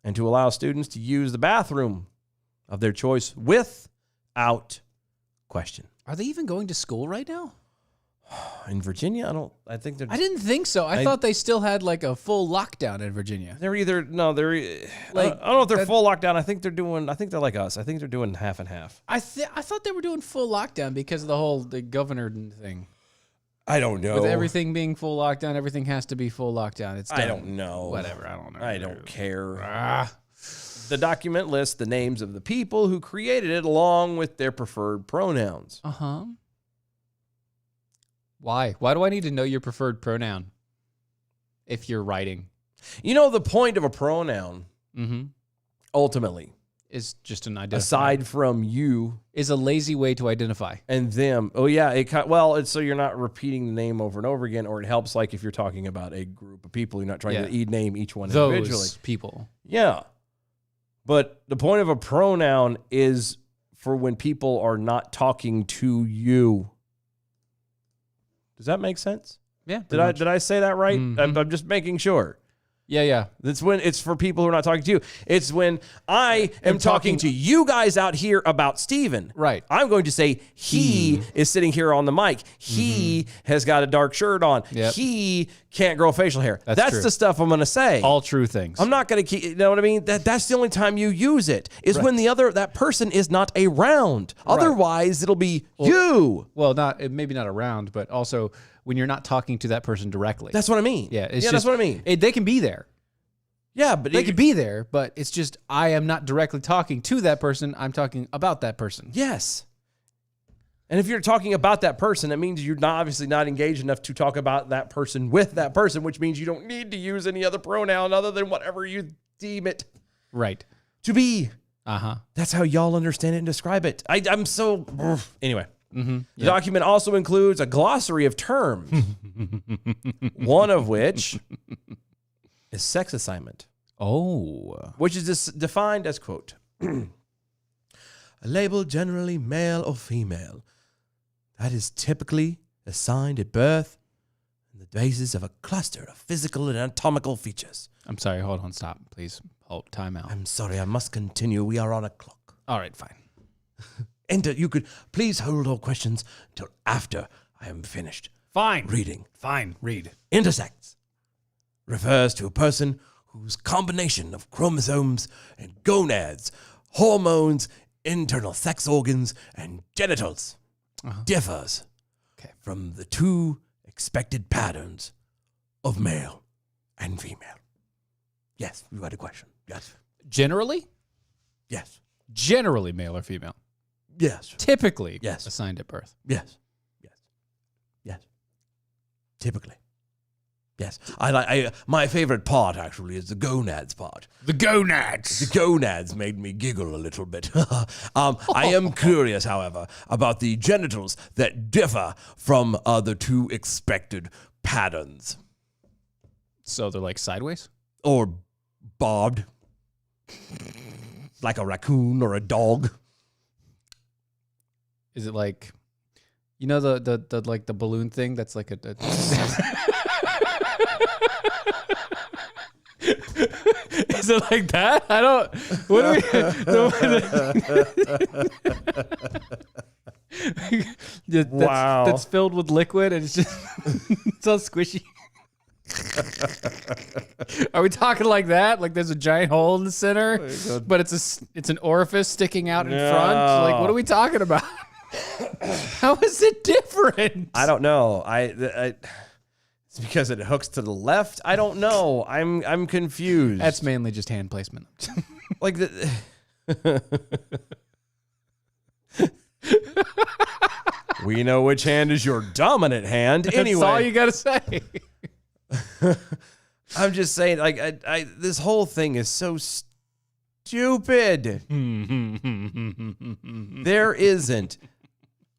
and to allow students to use the bathroom of their choice without question. Are they even going to school right now? In Virginia, I think they're. I didn't think so. I thought they still had like a full lockdown in Virginia. They're either like, I don't know if they're full lockdown. I think they're like us. I think they're doing half and half. I thought they were doing full lockdown because of the governor thing. I don't know. With everything being full lockdown, everything has to be full lockdown. It's done. I don't know. Whatever. I don't know. I don't care. The document lists the names of the people who created it along with their preferred pronouns. Uh-huh. Why? Why do I need to know your preferred pronoun if you're writing? You know, the point of a pronoun, ultimately, is just an identifier. aside from you, is a lazy way to identify. and them. Oh, yeah. It's so you're not repeating the name over and over again, or it helps like if you're talking about a group of people, you're not trying to name each one individually. Those people. Yeah. But the point of a pronoun is for when people are not talking to you. Does that make sense? Yeah. Did I say that right? I'm just making sure. Yeah. That's when it's for people who are not talking to you. It's when I am talking to you guys out here about Steven. Right. I'm going to say he is sitting here on the mic. He has got a dark shirt on. Yep. He can't grow facial hair. That's true. the stuff I'm going to say. All true things. I'm not going to keep, you know what I mean? That's the only time you use it is when that person is not around. Otherwise, it'll be you. Well, maybe not around, but also when you're not talking to that person directly. That's what I mean. Yeah, that's what I mean. They can be there. Yeah, but They could be there, but it's just I am not directly talking to that person. I'm talking about that person. Yes. And if you're talking about that person, that means you're obviously not engaged enough to talk about that person with that person, which means you don't need to use any other pronoun other than whatever you deem it Right. to be. Uh-huh. That's how y'all understand it and describe it. I'm so... Anyway. Mm-hmm. The document also includes a glossary of terms, one of which is sex assignment. Oh. Which is defined as, quote, a label generally male or female that is typically assigned at birth on the basis of a cluster of physical and anatomical features. I'm sorry. Hold on. Stop. Please. Hold. Time out. I'm sorry, I must continue. We are on a clock. All right. Fine. Enter. You could please hold all questions until after I am finished Fine. reading. Fine. Read. Intersex refers to a person whose combination of chromosomes and gonads, hormones, internal sex organs, and genitals differs from the two expected patterns of male and female. Yes, you had a question. Yes. Generally? Yes. Generally male or female? Yes. Typically Yes. assigned at birth. Yes. Yes. Yes. Typically. Yes. I my favorite part actually is the gonads part. The gonads. The gonads made me giggle a little bit. I am curious, however, about the genitals that differ from the two expected patterns. So they're like sideways? Or bobbed. Like a raccoon or a dog. Is it like, you know, the like the balloon thing that's like a Is it like that? I don't. What do we? Wow. That's filled with liquid and it's just it's all squishy. Are we talking like that? Like there's a giant hole in the center, but it's an orifice sticking out in front. Like what are we talking about? How is it different? I don't know. It's because it hooks to the left. I don't know. I'm confused. That's mainly just hand placement. Like we know which hand is your dominant hand. Anyway, That's all you gotta say. I'm just saying, like, I this whole thing is so stupid. There isn't,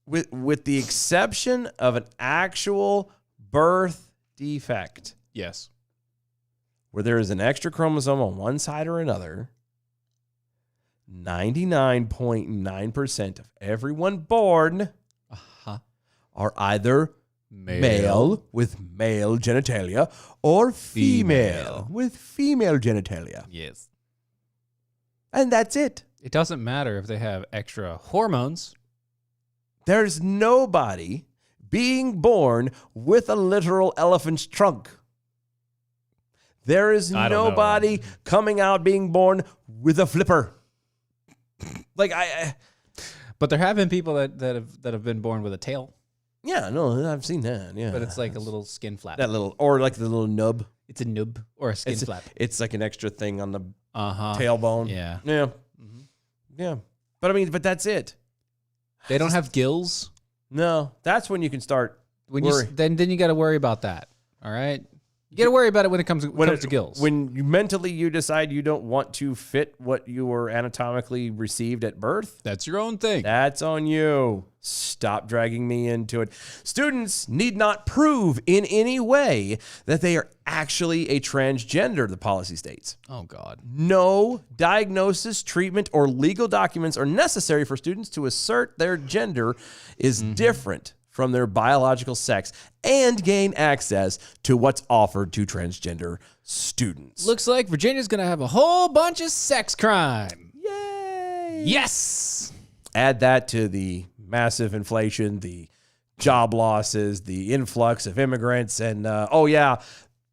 with the exception of an actual birth defect, Yes. where there is an extra chromosome on one side or another, 99.9% of everyone born are either male with male genitalia or female with female genitalia. Yes. And that's it. It doesn't matter if they have extra hormones. There's nobody being born with a literal elephant's trunk. There is I don't nobody coming out being born with a flipper. Like But there have been people that have been born with a tail, yeah, no, I've seen that. Yeah, but it's like a little skin flap. that little, or like the little nub. It's a nub or a skin flap. It's like an extra thing on the Uh-huh. tailbone. Yeah. Yeah. Yeah. But I mean, but that's it. They don't have gills. No, that's when you can start When worry. then you got to worry about that. All right? You got to worry about it when it comes to gills. When you mentally you decide you don't want to fit what you were anatomically received at birth, That's your own thing. that's on you. Stop dragging me into it. Students need not prove in any way that they are actually a transgender, the policy states. Oh God. No diagnosis, treatment, or legal documents are necessary for students to assert their gender is different from their biological sex and gain access to what's offered to transgender students. Looks like Virginia's going to have a whole bunch of sex crime. Yay! Yes. Add that to the massive inflation, the job losses, the influx of immigrants, and $12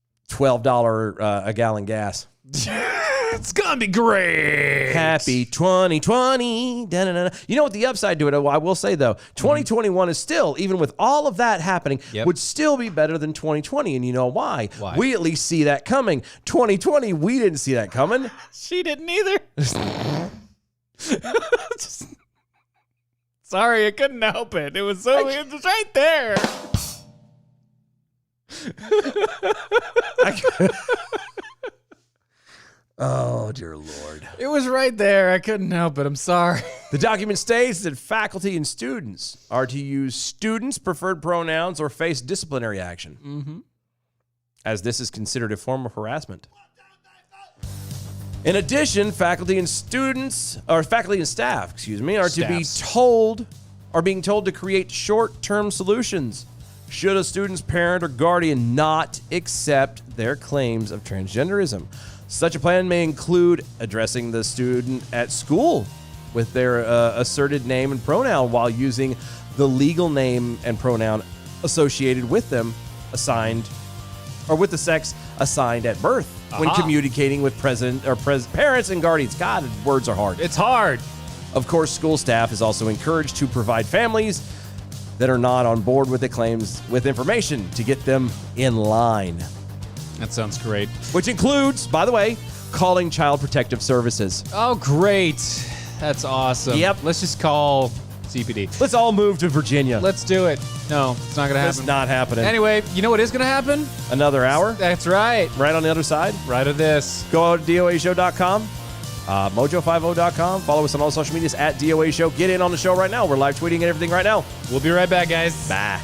a gallon gas. It's going to be great. Happy 2020. Da-na-na-na. You know what the upside to it, I will say though, 2021 is still, even with all of that happening, would still be better than 2020. And you know why? Why? We at least see that coming. 2020, we didn't see that coming. She didn't either. Sorry, I couldn't help it. It was it was right there. Oh, dear Lord. It was right there. I couldn't help it. I'm sorry. The document states that faculty and students are to use students' preferred pronouns or face disciplinary action, as this is considered a form of harassment. In addition, faculty and staff, are being told to create short-term solutions should a student's parent or guardian not accept their claims of transgenderism. Such a plan may include addressing the student at school with their asserted name and pronoun while using the legal name and pronoun associated with them assigned, or with the sex assigned at birth when communicating with parents and guardians. God, words are hard. It's hard. Of course, school staff is also encouraged to provide families that are not on board with the claims with information to get them in line. That sounds great. Which includes, by the way, calling Child Protective Services. Oh, great. That's awesome. Yep. Let's just call CPD. Let's all move to Virginia. Let's do it. No, it's not going to happen. It's not happening. Anyway, you know what is going to happen? Another hour, That's right. right on the other side. Right of this. Go to DOAShow.com, mojo50.com. Follow us on all social medias at DOA Show. Get in on the show right now. We're live tweeting and everything right now. We'll be right back, guys. Bye.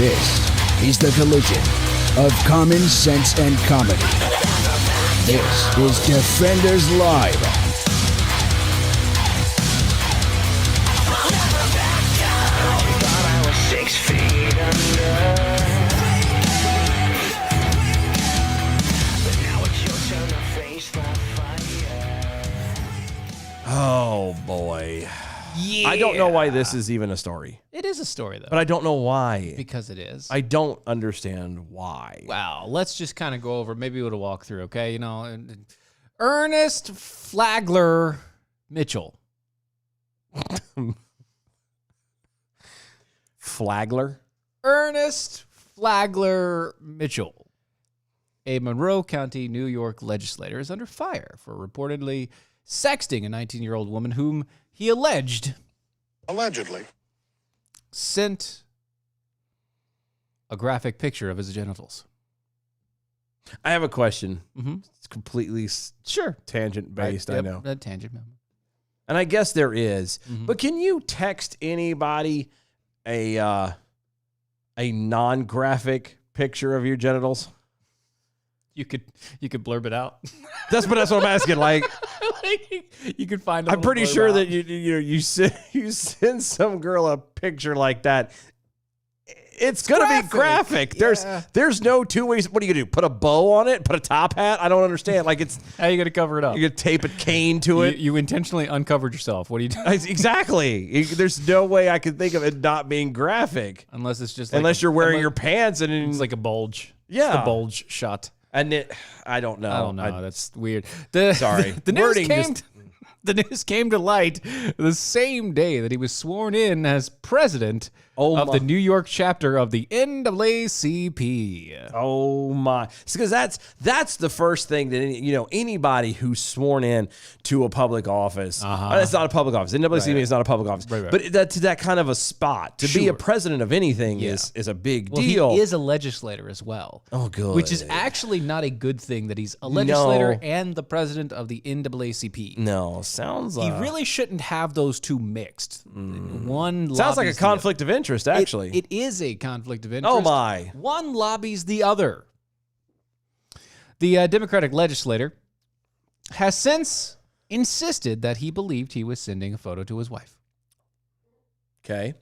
This is the collision of common sense and comedy. This is Defenders Live. Oh, boy. Yeah. I don't know why this is even a story, It is a story, though. but I don't know why. Because it is. I don't understand why. Wow. Let's just kind of go over, maybe we'll walk through, okay? You know, Ernest Flagler Mitchell. Flagler? Ernest Flagler Mitchell, a Monroe County, New York legislator, is under fire for reportedly sexting a 19-year-old woman whom he allegedly sent a graphic picture of his genitals. I have a question. Mm-hmm. It's completely Sure. tangent-based, Right. I know. A tangent. And I guess there is. Mhm. But can you text anybody a non-graphic picture of your genitals? You could blurb it out. That's what I'm asking. Like, You could find. I'm pretty sure that you send some girl a picture like that. It's gonna be graphic. Yeah. There's no two ways. What are you gonna do? Put a bow on it? Put a top hat? I don't understand. Like, it's How are you gonna cover it up? you gonna tape a cane to it. You intentionally uncovered yourself. What are you doing? Exactly. There's no way I can think of it not being graphic Unless it's just like unless you're wearing your pants and it's like a bulge. Yeah. It's the bulge shot. and it. I don't know. I don't know. That's weird. Sorry. The news Wording came. just- The news came to light the same day that he was sworn in as president of my- the New York chapter of the NAACP. Oh my! Because that's the first thing that anybody who's sworn in to a public office. It's not a public office. NAACP is not a public office. Right. But that kind of a spot to be a Sure. president of anything is a big Well, deal. he is a legislator as well. Oh, good. Which is actually not a good thing that he's a legislator and the president of the NAACP. no, sounds He really shouldn't have those two mixed. One sounds like a lobbies the conflict of interest. other. Actually, It is a conflict of interest. oh my! One lobbies the other. The Democratic legislator has since insisted that he believed he was sending a photo to his wife. Okay.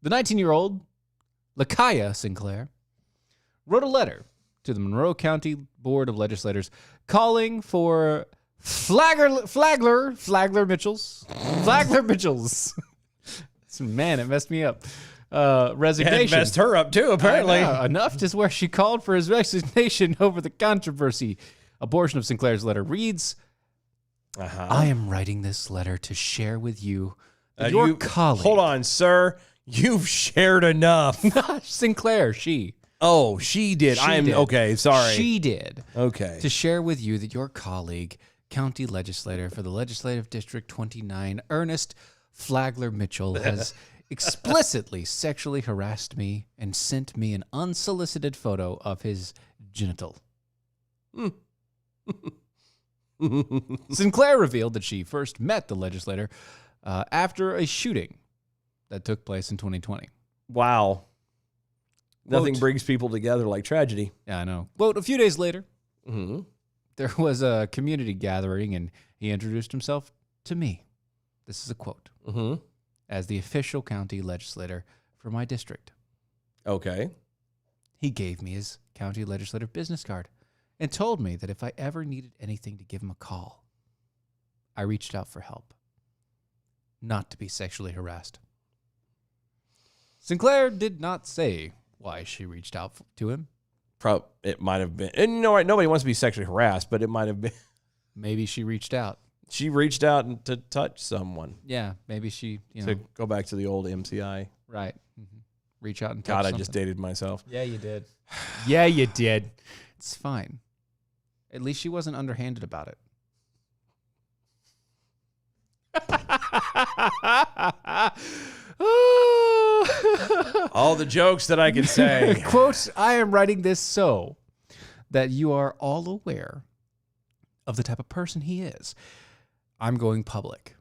The 19-year-old, Lakaya Sinclair, wrote a letter to the Monroe County Board of Legislators calling for Flagler Mitchell's. Man, it messed me up. Resignation. Messed her up too. Apparently, I know. Enough to where she called for his resignation over the controversy. A portion of Sinclair's letter reads, I am writing this letter to share with you that your colleague. Hold on, sir. You've shared enough. Sinclair, she. Oh, she did. Did. Okay. Sorry. She did. Okay. To share with you that your colleague, county legislator for the Legislative District 29, Ernest Flagler Mitchell, has explicitly sexually harassed me and sent me an unsolicited photo of his genital. Sinclair revealed that she first met the legislator after a shooting that took place in 2020. Wow. Nothing Quote, brings people together like tragedy. Yeah, I know. Quote, a few days later, Mm-hmm. there was a community gathering and he introduced himself to me. This is a quote. Mm-hmm. As the official county legislator for my district. Okay. He gave me his county legislative business card and told me that if I ever needed anything to give him a call. I reached out for help, not to be sexually harassed. Sinclair did not say why she reached out to him. It might have been. And you know what? Nobody wants to be sexually harassed, but it might have been. Maybe she reached out. She reached out to touch someone. Yeah, maybe she, To go back to the old MCI. right. Mm-hmm. Reach out and touch God, I something. just dated myself. Yeah, you did. Yeah, you did. It's fine. At least she wasn't underhanded about it. All the jokes that I could say. Quote, I am writing this so that you are all aware of the type of person he is. I'm going public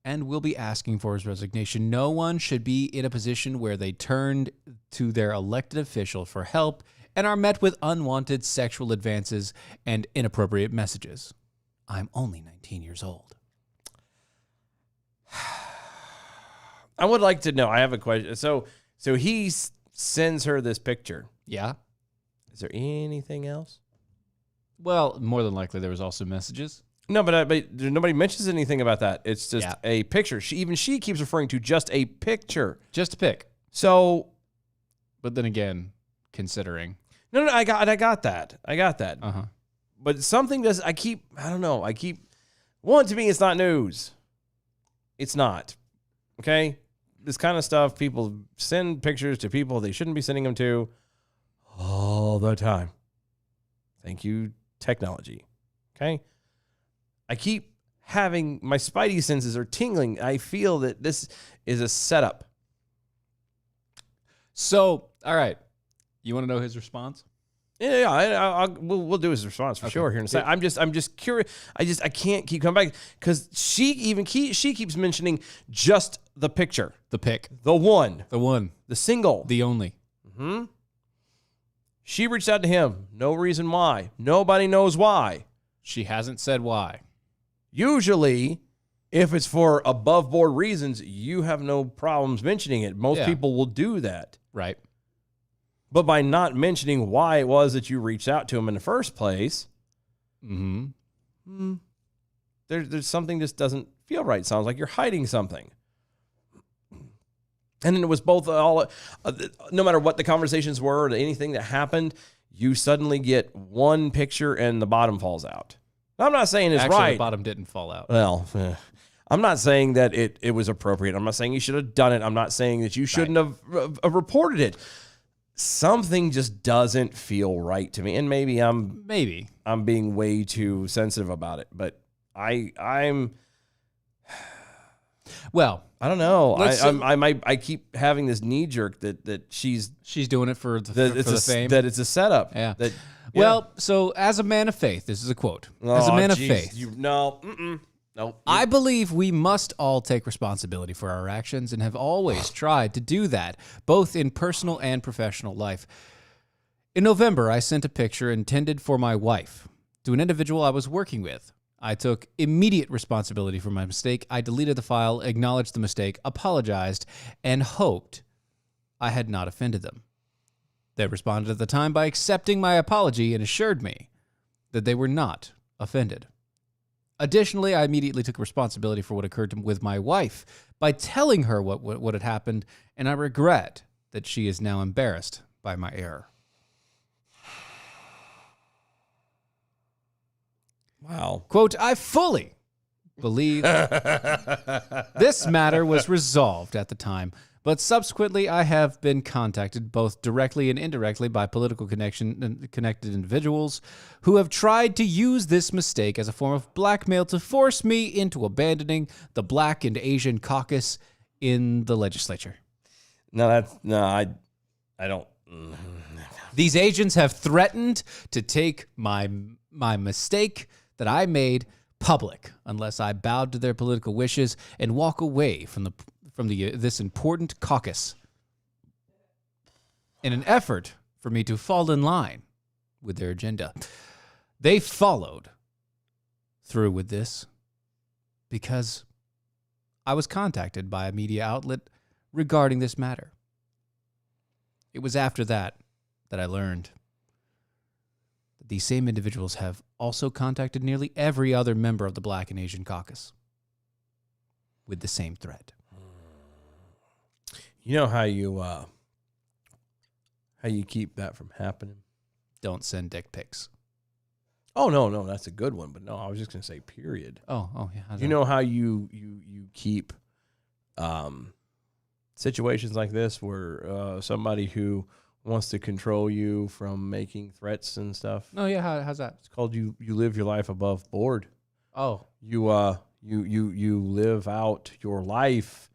and will be asking for his resignation. No one should be in a position where they turn to their elected official for help and are met with unwanted sexual advances and inappropriate messages. I'm only 19 years old. I would like to know. I have a question. So he sends her this picture. Yeah? Is there anything else? Well, more than likely there was also messages. No, but nobody mentions anything about that. It's just a picture. She keeps referring to just a picture. Just a pic. So, but then again, considering. No, I got that. Uh-huh. But something does. I don't know. One, to me, it's not news. It's not. Okay? This kind of stuff, people send pictures to people they shouldn't be sending them to all the time. Thank you, technology. Okay? I keep having, my spidey senses are tingling. I feel that this is a setup. So, all right. You want to know his response? Yeah, we'll do his response for sure here in a second. I'm just curious. I can't keep coming back because she keeps mentioning just the picture, The pic. the one, The single, the only. Mm-hmm. She reached out to him. No reason why. Nobody knows why. She hasn't said why. Usually, if it's for above board reasons, you have no problems mentioning it. Most people will do that. Right. But by not mentioning why it was that you reached out to him in the first place, there's something just doesn't feel right. Sounds like you're hiding something. And then it was both no matter what the conversations were or anything that happened, you suddenly get one picture and the bottom falls out. I'm not saying it's Actually, right. the bottom didn't fall out. Well, I'm not saying that it was appropriate. I'm not saying you should have done it. I'm not saying that you shouldn't have reported it. Something just doesn't feel right to me. And maybe I'm being way too sensitive about it, but I'm well, I don't know. I keep having this knee jerk that she's doing it for the fame. That it's a setup. Yeah. Yeah. Well, so as a man of faith, this is a quote. As a man of faith, No. I believe we must all take responsibility for our actions and have always tried to do that, both in personal and professional life. In November, I sent a picture intended for my wife to an individual I was working with. I took immediate responsibility for my mistake. I deleted the file, acknowledged the mistake, apologized, and hoped I had not offended them. They responded at the time by accepting my apology and assured me that they were not offended. Additionally, I immediately took responsibility for what occurred with my wife by telling her what had happened, and I regret that she is now embarrassed by my error. Wow. Quote, I fully believe this matter was resolved at the time, but subsequently I have been contacted both directly and indirectly by political connected individuals who have tried to use this mistake as a form of blackmail to force me into abandoning the Black and Asian caucus in the legislature. I don't. These agents have threatened to take my mistake that I made public unless I bowed to their political wishes and walk away from this important caucus in an effort for me to fall in line with their agenda. They followed through with this because I was contacted by a media outlet regarding this matter. It was after that I learned that these same individuals have also contacted nearly every other member of the Black and Asian caucus with the same threat. You know how you keep that from happening? Don't send dick pics. Oh no, that's a good one. But no, I was just gonna say period. Oh yeah. You know how you keep situations like this where somebody who wants to control you from making threats and stuff. Oh yeah, how's that? It's called you live your life above board. Oh. You live out your life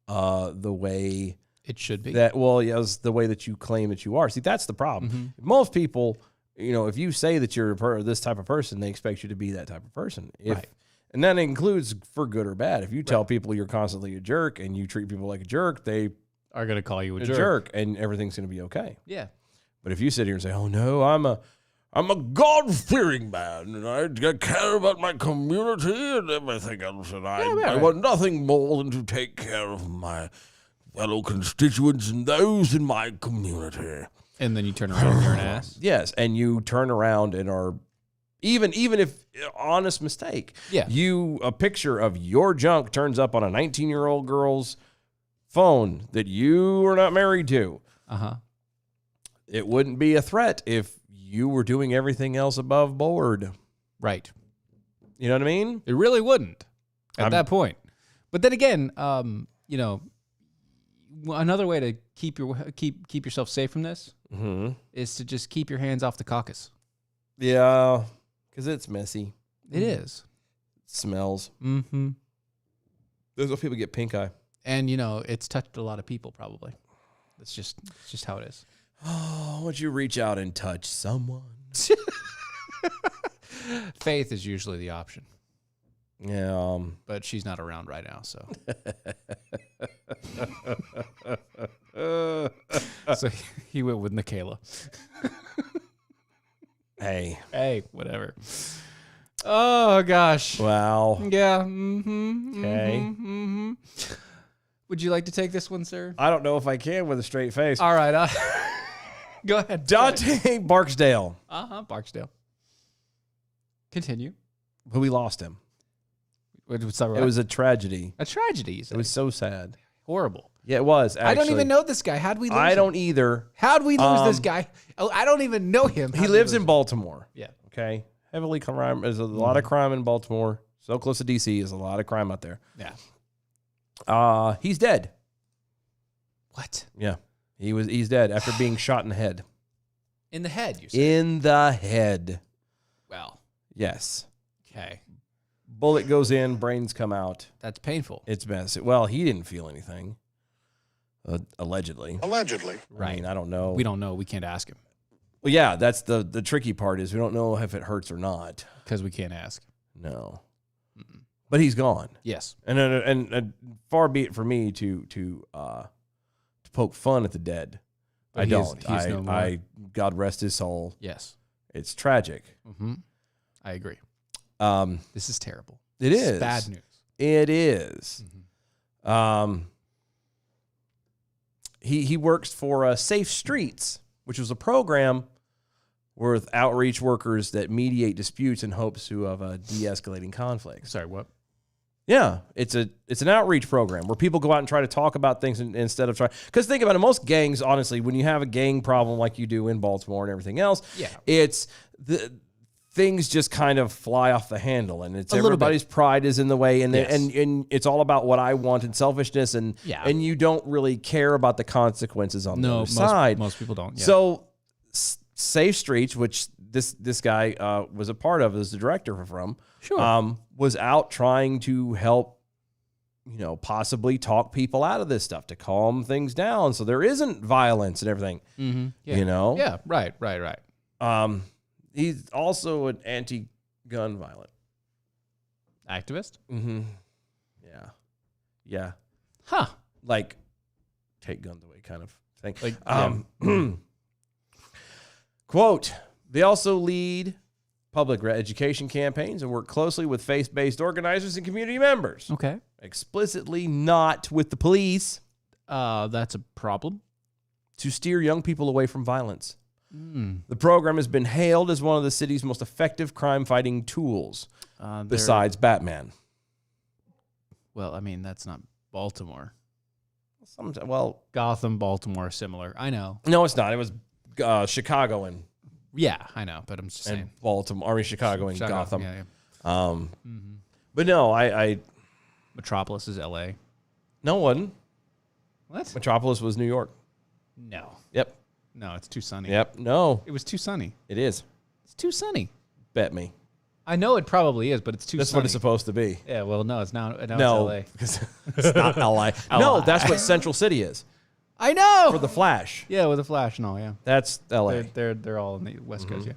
the way it should be. Yes, the way that you claim that you are. See, that's the problem. Mm-hmm. Most people, if you say that you're this type of person, they expect you to be that type of person. Right. And that includes for good or bad. If you tell people you're constantly a jerk and you treat people like a jerk, they Are going to call you a a jerk. jerk and everything's going to be okay. Yeah. But if you sit here and say, "Oh no, I'm a God-fearing man, and I care about my community and everything else, and I want nothing more than to take care of my fellow constituents and those in my community." And then you turn around and you're an ass. Yes, and you turn around and are even if honest mistake. Yeah. A picture of your junk turns up on a 19-year-old girl's phone that you are not married to. Uh-huh. It wouldn't be a threat if you were doing everything else above board. Right. You know what I mean? It really wouldn't at that point. But then again, another way to keep yourself safe from this is to just keep your hands off the caucus. Yeah, because it's messy. It is. It smells. Mm-hmm. Those are people get pink eye. And it's touched a lot of people probably. It's just how it is. Oh, would you reach out and touch someone? Faith is usually the option. Yeah. But she's not around right now, so. So he went with Michaela. Hey, whatever. Oh, gosh. wow. Yeah. Mm-hmm. Okay. Mm-hmm. Would you like to take this one, sir? I don't know if I can with a straight face. All right. Go ahead. Dante Barksdale. Barksdale. Continue. But we lost him. It It was a tragedy. a tragedy. You say. It was so sad. horrible. Yeah, it was. Actually. I don't even know this guy. How'd we lose I him? don't either. How'd we lose this guy? Oh, I don't even know him. He How'd we lives lose in him? Baltimore. Yeah. Okay. Heavily crime. There's a lot of crime in Baltimore. So close to DC. There's a lot of crime out there. Yeah. He's dead. What? Yeah. He's dead after being shot in the head. In the head, you say? In the head. Well, Yes. okay. Bullet goes in, brains come out. That's painful. It's messy. Well, he didn't feel anything. Allegedly. Right. I mean, I don't know. We don't know. We can't ask him Well, yeah, that's the tricky part is we don't know if it hurts or not. because we can't ask. No. But he's gone. Yes. And far be it for me to poke fun at the dead. But I he is- don't. he's no more. I God rest his soul. Yes. It's tragic. Mm-hmm. I agree. This is terrible. It This is bad news. It is. He works for Safe Streets, which was a program with outreach workers that mediate disputes in hopes of de-escalating conflicts. Sorry, what? Yeah, it's an outreach program where people go out and try to talk about things instead of try. Because think about it, most gangs, honestly, when you have a gang problem like you do in Baltimore and everything else, Yeah. it's the things just kind of fly off the handle, and it's A little everybody's pride is in the way, and Yes. and it's all about what I want and selfishness, and Yeah. and you don't really care about the consequences on the No, other side. most people don't. Yeah. So, Safe Streets, which this guy was a part of, as the director from, Sure. was out trying to help, possibly talk people out of this stuff to calm things down, so there isn't violence and everything. Mm-hmm. Yeah. Yeah. Right. He's also an anti-gun violent. Activist? Mm-hmm. Yeah. Huh. Like take guns away kind of thing. Like, Quote, they also lead public education campaigns and work closely with faith-based organizers and community members. Okay. Explicitly not with the police That's a problem. to steer young people away from violence. The program has been hailed as one of the city's most effective crime-fighting tools, besides Batman. Well, I mean, that's not Baltimore. Well, Gotham, Baltimore, similar. I know. no, it's not. It was Chicago and Yeah, I know, but I'm just saying. Baltimore, I mean Chicago and Chicago, Gotham. Yeah. But no, I Metropolis is L.A. no one. What? Metropolis was New York. No. Yep. No, it's too sunny. Yep. No, It was too sunny. it is. It's too sunny. Bet me. I know it probably is, but it's too That's sunny. what it's supposed to be. Yeah, well, no, it's now it's No, LA. because it's not LA. No, that's what Central City is I know. for the Flash. Yeah, with the Flash and all, yeah. That's LA. They're all on the West Coast, yeah.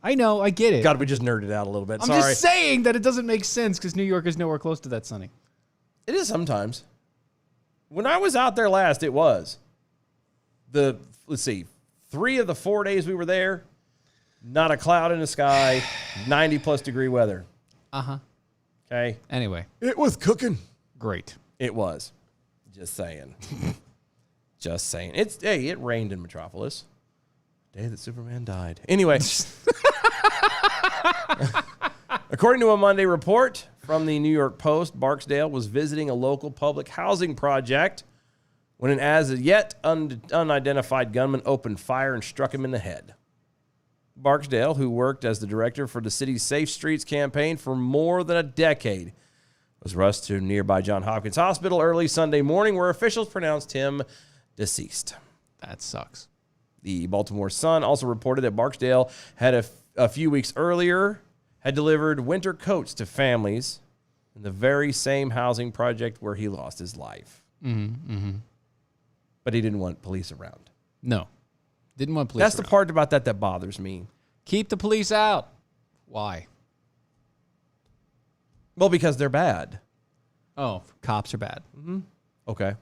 I know, I get it. God, we just nerded out a little bit. I'm Sorry. just saying that it doesn't make sense because New York is nowhere close to that sunny. It is sometimes. When I was out there last, it was. Let's see, 3 of the 4 days we were there, not a cloud in the sky, 90-plus degree weather. Uh-huh. Okay? Anyway, It was cooking. great. It was. Just saying. Just saying. It rained in Metropolis. Day that Superman died. Anyway. According to a Monday report from the New York Post, Barksdale was visiting a local public housing project when an as yet unidentified gunman opened fire and struck him in the head. Barksdale, who worked as the director for the city's Safe Streets campaign for more than a decade, was rushed to nearby Johns Hopkins Hospital early Sunday morning, where officials pronounced him deceased. That sucks. The Baltimore Sun also reported that Barksdale had a few weeks earlier had delivered winter coats to families in the very same housing project where he lost his life. But he didn't want police around. No. Didn't want police That's the around. part about that bothers me. Keep the police out. Why? Well, because they're bad. Oh, cops are bad. Okay.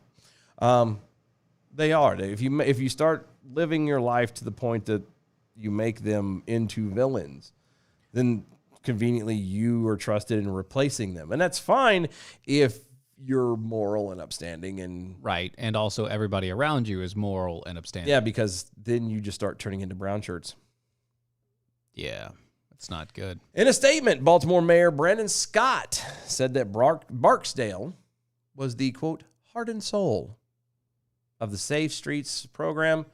They are. If you start living your life to the point that you make them into villains, then conveniently you are trusted in replacing them. And that's fine if you're moral and upstanding and Right. And also everybody around you is moral and upstanding. yeah, because then you just start turning into brown shirts. Yeah. It's not good. In a statement, Baltimore Mayor Brandon Scott said that Barksdale was the, quote, heart and soul of the Safe Streets program,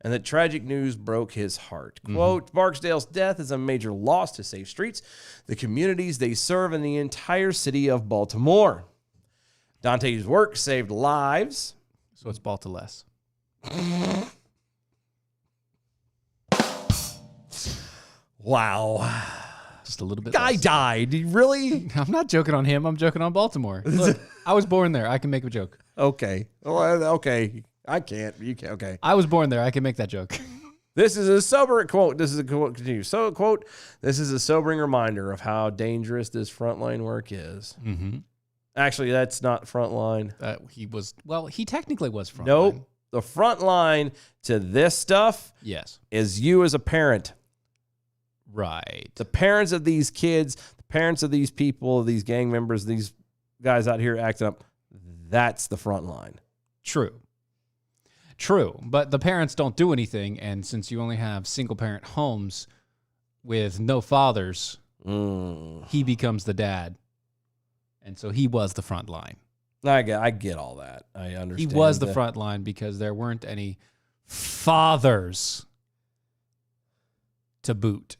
and that tragic news broke his heart. Quote, Barksdale's death is a major loss to Safe Streets, the communities they serve, and the entire city of Baltimore. Dante's work saved lives. So it's Balta-less. Wow. Just a little bit Guy less. died. Really? I'm not joking on him. I'm joking on Baltimore. Look, I was born there. I can make a joke. Okay. Well, okay. I can't. You can't. Okay. I was born there. I can make that joke. This is a sobering quote. This is a quote. Continue. So, quote, this is a sobering reminder of how dangerous this frontline work is. Mm-hmm. Actually, that's not frontline. He technically was from. Nope. The front line to this stuff Yes. is you as a parent. Right. The parents of these kids, the parents of these people, these gang members, these guys out here acting up, that's the front line. True. But the parents don't do anything. And since you only have single parent homes with no fathers, he becomes the dad. And so he was the front line. I get all that. I understand. He was the front line because there weren't any fathers to boot.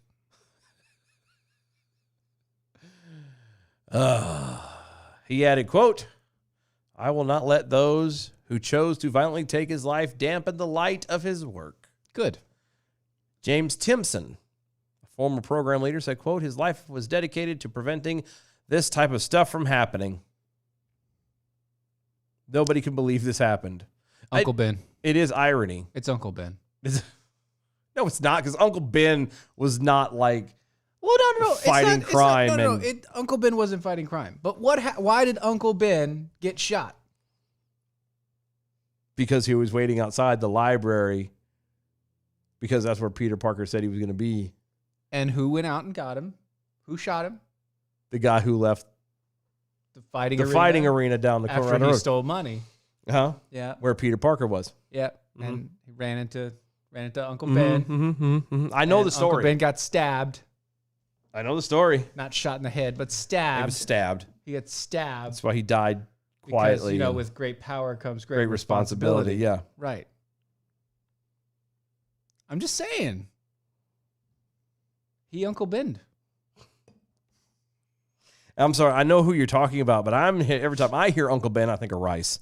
He added, quote, I will not let those who chose to violently take his life dampen the light of his work. Good. James Timpson, a former program leader, said, quote, his life was dedicated to preventing this type of stuff from happening. Nobody can believe this happened. Uncle Ben. It is irony. It's Uncle Ben. No, it's not, because Uncle Ben was not like Well, no. fighting crime. No. Uncle Ben wasn't fighting crime. But why did Uncle Ben get shot? Because he was waiting outside the library because that's where Peter Parker said he was going to be. And who went out and got him? Who shot him? The guy who left The fighting arena down the after corner. he stole money. Huh? Yeah. Where Peter Parker was. Yeah. And he ran into Uncle Ben. I know And the story. Uncle Ben got stabbed. I know the story. Not shot in the head, but He stabbed. was stabbed. He got stabbed. That's why he died quietly. Because, and with great power comes great responsibility. Yeah. Right. I'm just saying. He Uncle Ben. I'm sorry. I know who you're talking about, but every time I hear Uncle Ben, I think of rice.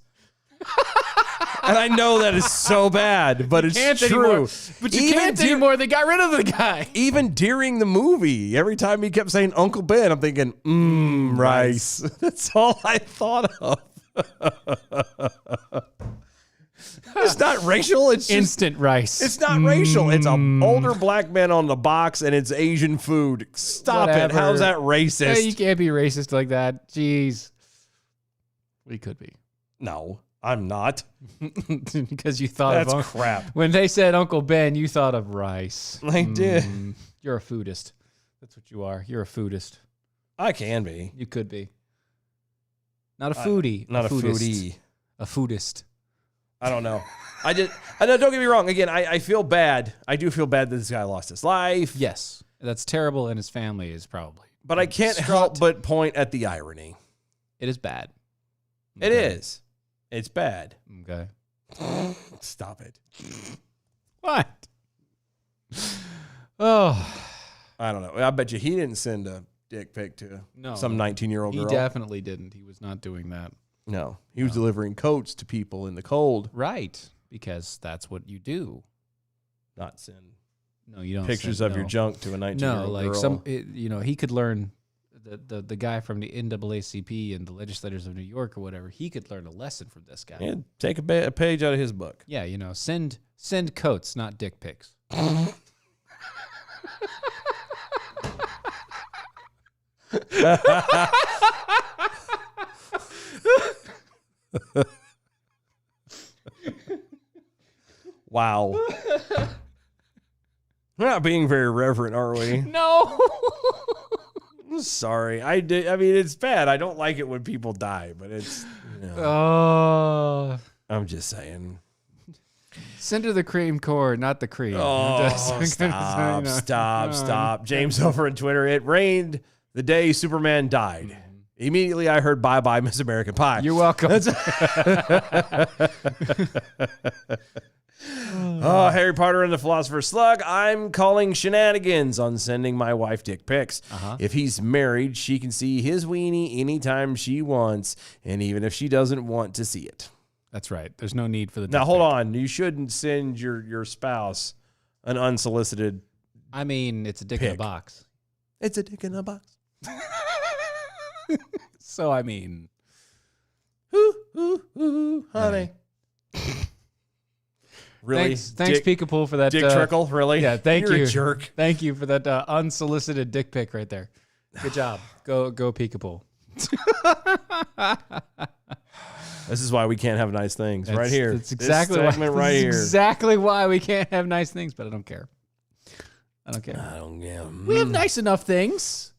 And I know that is so bad, but it's true. Anymore. But you can't anymore. They got rid of the guy. Even during the movie, every time he kept saying Uncle Ben, I'm thinking, rice. That's all I thought of. It's not racial. It's just, Instant rice. it's not racial. It's an older black man on the box, and it's Asian food. Stop it. Whatever. How's that Hey, racist? you can't be racist like that. Jeez. We could be. No, I'm not. Because you thought That's of crap. when they said Uncle Ben, you thought of rice. I did. You're a foodist. That's what you are. You're a foodist. I can be. You could be. Not a foodie. Not a foodist. foodie. A foodist. I don't know. I know, don't get me wrong. Again, I feel bad. I do feel bad that this guy lost his life. Yes. That's terrible, and his family is probably. But I can't help but point at the irony. It is bad. It is. It's bad. Okay. Stop it. What? Oh. I don't know. I bet you he didn't send a dick pic to some 19-year-old girl. He definitely didn't. He was not doing that. No. He was delivering coats to people in the cold. Right. Because that's what you do. Not send No, you don't. pictures send- of your no. junk to a 19-year-old No, like girl. he could learn the guy from the NAACP and the legislators of New York or whatever. He could learn a lesson from this guy. Yeah, take a page out of his book. Yeah, send coats, not dick pics. Wow. We're not being very reverent, are we? No. Sorry. I mean, it's bad. I don't like it when people die, but it's, Oh. I'm just saying. Send her the cream core, not the cream. Oh, Just- stop. James over on Twitter. It rained the day Superman died. Immediately I heard bye-bye, Miss American Pie. You're welcome. Oh, Harry Potter and the Philosopher's Slug. I'm calling shenanigans on sending my wife dick pics. If he's married, she can see his weenie anytime she wants, and even if she doesn't want to see it. That's right. There's no need for the. Now, dick hold pic. on. You shouldn't send your spouse an unsolicited. I mean, it's a dick in a Pic. box. It's a dick in a box. So I mean, Ooh, honey. Really? thanks, Peekapoo, for that. Dick trickle? Really? Yeah, thank You're you. a jerk. Thank you for that unsolicited dick pic right there. Good job. Go Peekapoo. This is why we can't have nice things. Right here. That's exactly this why. segment right here. Exactly why we can't have nice things, but I don't care. I don't care. I don't get We have nice enough things.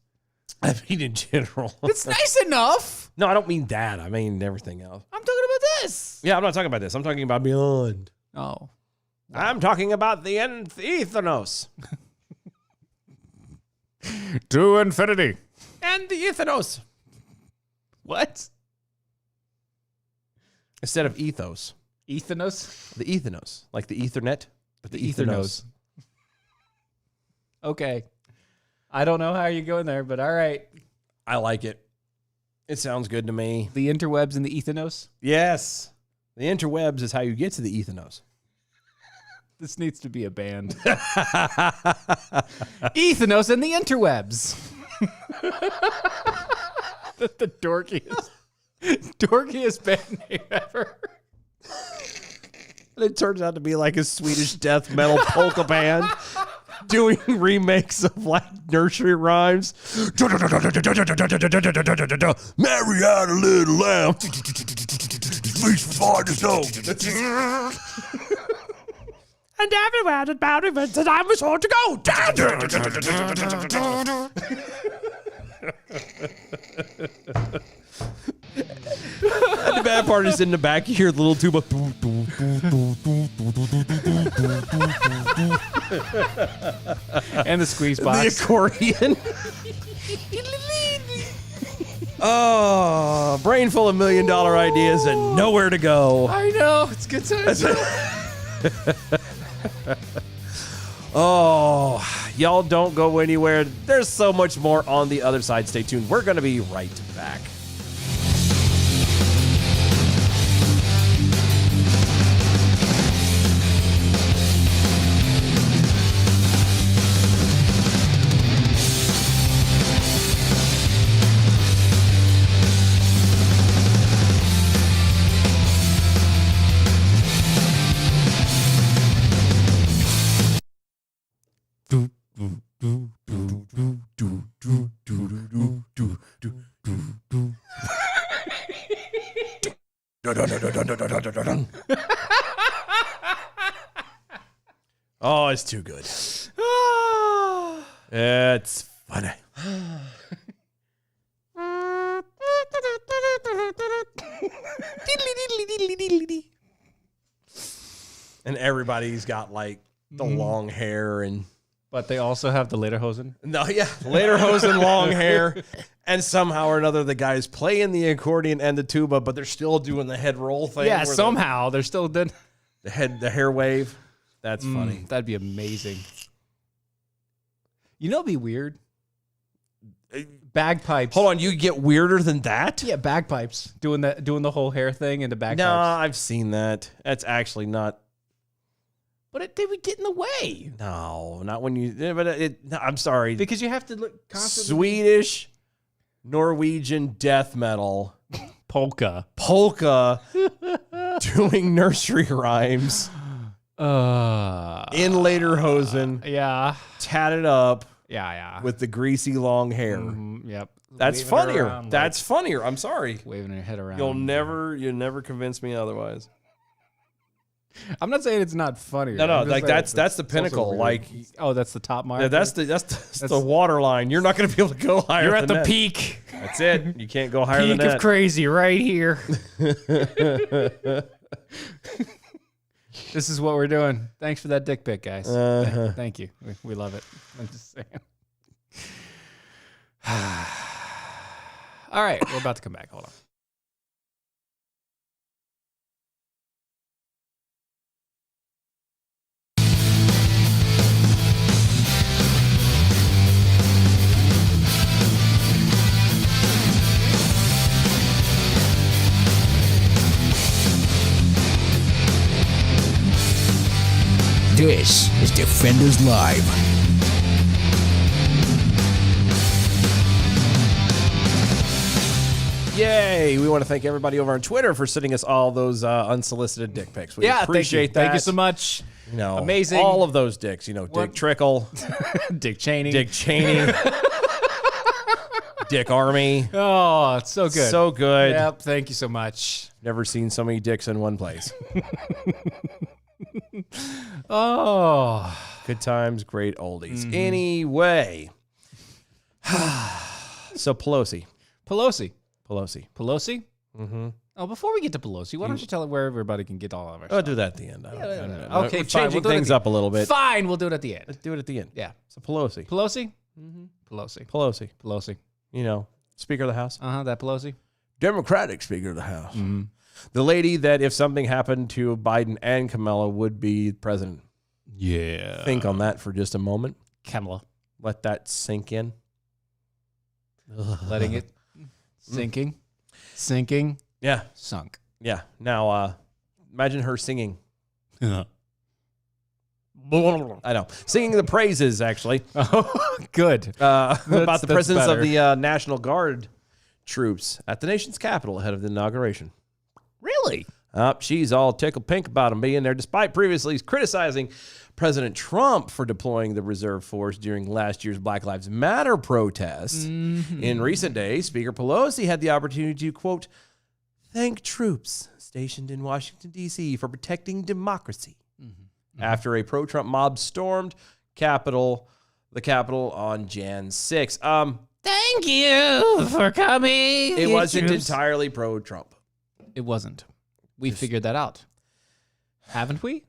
I mean, in general. It's nice enough. No, I don't mean that. I mean everything else. I'm talking about this. Yeah, I'm not talking about this. I'm talking about beyond. Oh. I'm talking about the nth ethnos. To infinity. And the ethnos. What? Instead of ethos. Ethanos? The ethnos. Like the ethernet, but the Ethernos. ethnos. Okay. I don't know how you're going there, but all right. I like it. It sounds good to me. The interwebs and the Ethanos. Yes. The interwebs is how you get to the ethnos. This needs to be a band. Ethanos and the interwebs. the dorkiest band name ever. And it turns out to be like a Swedish death metal polka band doing remakes of like nursery rhymes. Mary had a little lamb. Reach for the snow. And everywhere about it, the time was hard to go. And the bad part is in the back, you hear the little tuba. And the squeeze The box. accordion. Oh, brain full of $1 million ideas and nowhere to go. I know. It's good times. Oh, y'all don't go anywhere. There's so much more on the other side. Stay tuned. We're going to be right back. Oh, it's too good. It's funny. And everybody's got like the long hair and But they also have the lederhosen. later hose and long hair. And somehow or another, the guys playing the accordion and the tuba, but they're still doing the head roll thing. Yeah, where somehow they're still doing. the hair wave. That's funny. That'd be amazing. You know, it'd be weird. Bagpipes. Hold on, you get weirder than that? Yeah, bagpipes doing the whole hair thing and the bagpipes. No, I've seen that. That's actually not. But they would get in the way No, not when you. But I'm sorry. because you have to look constantly. Swedish, Norwegian death metal, Polka. doing nursery rhymes in lederhosen, Yeah. tatted up Yeah. with the greasy long hair. Yep. That's Waving it funnier. around That's funnier. I'm sorry. like waving your head around. You'll never convince me otherwise. I'm not saying it's not funny. No, like that's the pinnacle. Like, that's the top mark. yeah, that's the water line. You're not going to be able to go higher. You're at than the that. peak. That's it. You can't go higher Peak than of that. crazy right here. This is what we're doing. Thanks for that dick pic, guys. Thank you. We love it. I'm just saying. All right, we're about to come back. Hold on. This is Defenders Live. Yay! We want to thank everybody over on Twitter for sending us all those unsolicited dick pics. We appreciate that. Thank you so much. You know, Amazing. all of those dicks. You know, Dick Trickle, Dick Cheney. Dick Cheney, Dick Army. Oh, it's so good. So good. Yep. Thank you so much. Never seen so many dicks in one place. Oh. Good times, great oldies. Anyway, so Pelosi. Mm-hmm. Oh, before we get to Pelosi, why don't you tell it where everybody can get all of our I'll stuff? do that at the end. Okay, We're fine. changing We'll do it at things the- up a little bit. Fine, we'll do it at the end. Let's do it at the end. Yeah. So Pelosi. Pelosi? Pelosi. You know, Speaker of the House. That Pelosi. Democratic Speaker of the House. The lady that if something happened to Biden and Kamala would be president. Yeah. Think on that for just a moment. Kamala. Let that sink in. Letting it sinking. Yeah. Sunk. Yeah. Now, imagine her singing. I know. Singing the praises, actually, Oh, good. about the That's presence of better. the National Guard troops at the nation's capital ahead of the inauguration. Really? She's all tickled pink about them being there, despite previously criticizing President Trump for deploying the reserve force during last year's Black Lives Matter protests. In recent days, Speaker Pelosi had the opportunity to, quote, thank troops stationed in Washington, D.C. for protecting democracy after a pro-Trump mob stormed the Capitol on Jan 6. Thank you for coming. It wasn't entirely pro-Trump. It wasn't. We figured that out. Haven't we?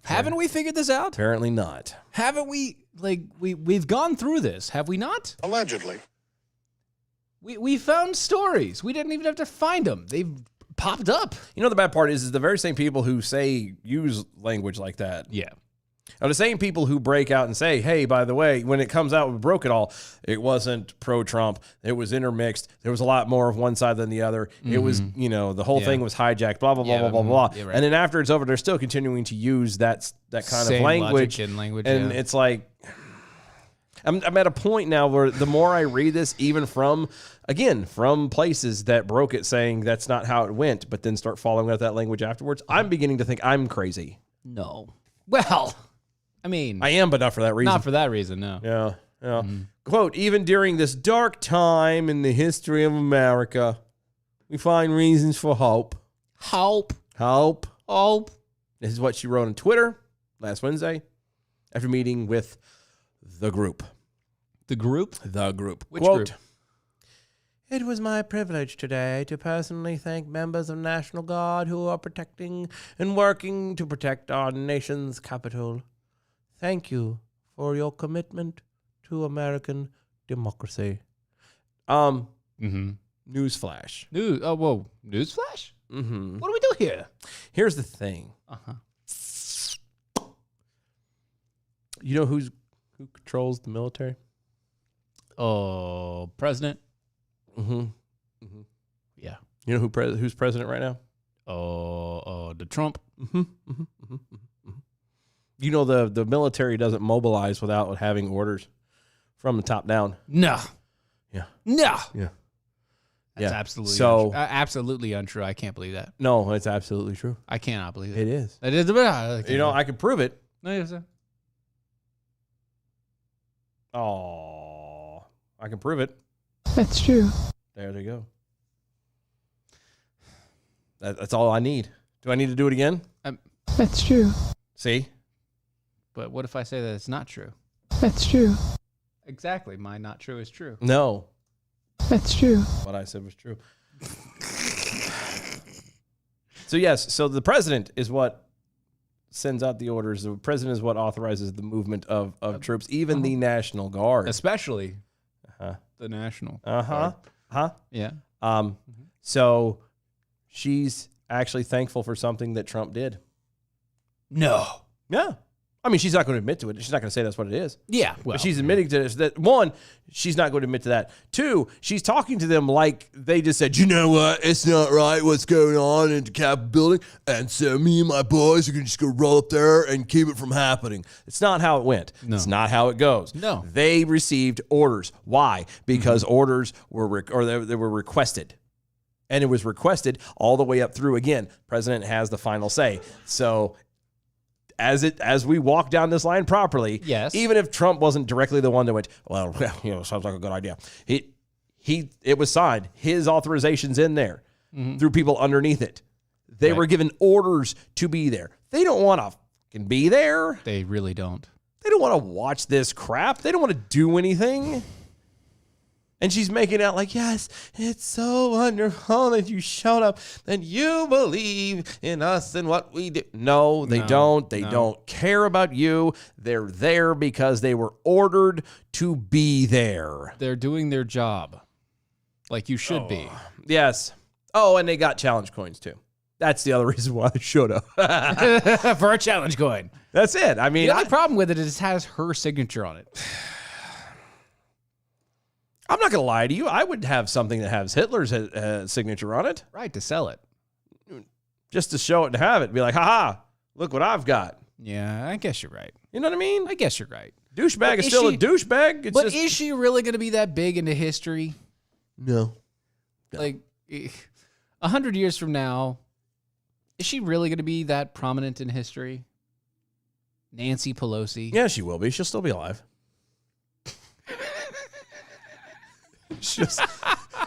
Haven't we figured this out? Apparently not. Haven't we? Like, we've gone through this, have we not? Allegedly. We found stories. We didn't even have to find them. They've popped up. You know, the bad part is the very same people who use language like that Yeah. are the same people who break out and say, hey, by the way, when it comes out, we broke it all. It wasn't pro-Trump. It was intermixed. There was a lot more of one side than the other. It was, the whole thing was hijacked, blah, blah, blah, blah, blah, blah. Yeah, right. And then after it's over, they're still continuing to use that kind Same of language. logic and language, And yeah. it's like, I'm at a point now where the more I read this, even from places that broke it saying that's not how it went, but then start following up that language afterwards, I'm beginning to think I'm crazy. No. Well, I mean, I am, but not for that reason. not for that reason, no. Yeah. Yeah. Quote, even during this dark time in the history of America, we find reasons for hope. Hope. Hope. Hope. This is what she wrote on Twitter last Wednesday after meeting with the group. The group? The group. Which Quote, group? it was my privilege today to personally thank members of National Guard who are protecting and working to protect our nation's capital. Thank you for your commitment to American democracy. Newsflash. Newsflash? Mm-hmm. What do we do here? Here's the thing. Uh-huh. You know who controls the military? Oh, president? Mm-hmm. Yeah. You know who's president right now? The Trump? You know the military doesn't mobilize without having orders from the top down. No. Yeah. No. Yeah. That's Yeah. absolutely So- untrue. Absolutely untrue. I can't believe that. No, it's absolutely true. I cannot believe It it. is. It is. You know, I can prove it. No, yes, sir. Oh, I can prove it. That's true. There they go. That's all I need. Do I need to do it again? That's true. See? But what if I say that it's not true? That's true. Exactly. My not true is true. No. That's true. What I said was true. So yes, so the president is what sends out the orders. The president is what authorizes the movement of troops, even the National Guard. Especially Uh-huh. the national. Uh-huh. Huh? Yeah. So she's actually thankful for something that Trump did. No. Yeah. I mean, she's not going to admit to it. She's not going to say that's what it is. Yeah. Well, But she's admitting to this. That one, she's not going to admit to that. Two, she's talking to them like they just said, you know what? It's not right what's going on in the Capitol building. And so me and my boys are going to just go roll up there and keep it from happening. It's not how it went. No. It's not how it goes. No. They received orders. Why? Because orders were they were requested. And it was requested all the way up through. Again, president has the final say. So as we walk down this line properly, Yes. even if Trump wasn't directly the one that went, well, sounds like a good idea. It was signed. His authorization's in there through people underneath it. They were given orders to be there. They don't want to fucking be there. They really don't. They don't want to watch this crap. They don't want to do anything. And she's making out like, yes, it's so wonderful that you showed up, that you believe in us and what we do. No, they don't. They don't care about you. They're there because they were ordered to be there. They're doing their job like you should be. Yes. Oh, and they got challenge coins too. That's the other reason why they showed up. For a challenge coin. That's it. I mean, The only problem with it is it has her signature on it. I'm not going to lie to you. I would have something that has Hitler's signature on it. Right, to sell it. Just to show it and have it. Be like, haha, look what I've got. Yeah, I guess you're right. You know what I mean? I guess you're right. Douchebag is is still she- a douchebag. It's But just, is she really going to be that big into history? no. Like, 100 years from now, is she really going to be that prominent in history? Nancy Pelosi? Yeah, she will be. She'll still be alive.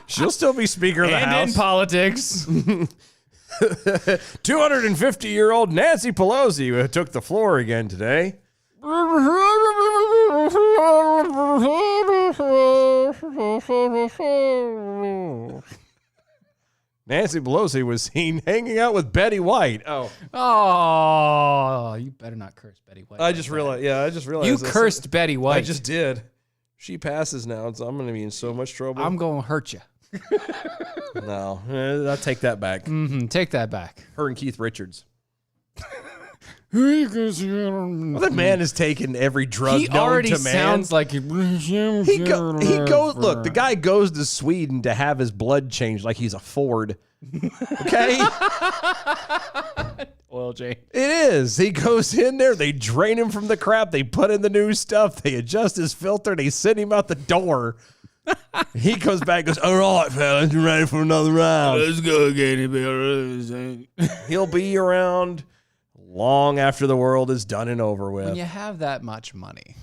She'll still be Speaker of the And House. in politics. 250-year-old Nancy Pelosi took the floor again today. Nancy Pelosi was seen hanging out with Betty White. Oh, Oh, you better not curse Betty White. I just realized. Yeah, I just realized. You this. cursed Betty White. I just did. She passes now, so I'm going to be in so much trouble. I'm going to hurt you. No, I'll take that back. Take that back. Her and Keith Richards. Well, that man has taken every drug He known already to man. sounds like He goes. Look, the guy goes to Sweden to have his blood changed like he's a Ford. Okay, oil change. it is. He goes in there. They drain him from the crap. They put in the new stuff. They adjust his filter. They send him out the door. He comes back and goes, all right, fellas, you ready for another round? Let's go again. He'll be around long after the world is done and over with. When you have that much money.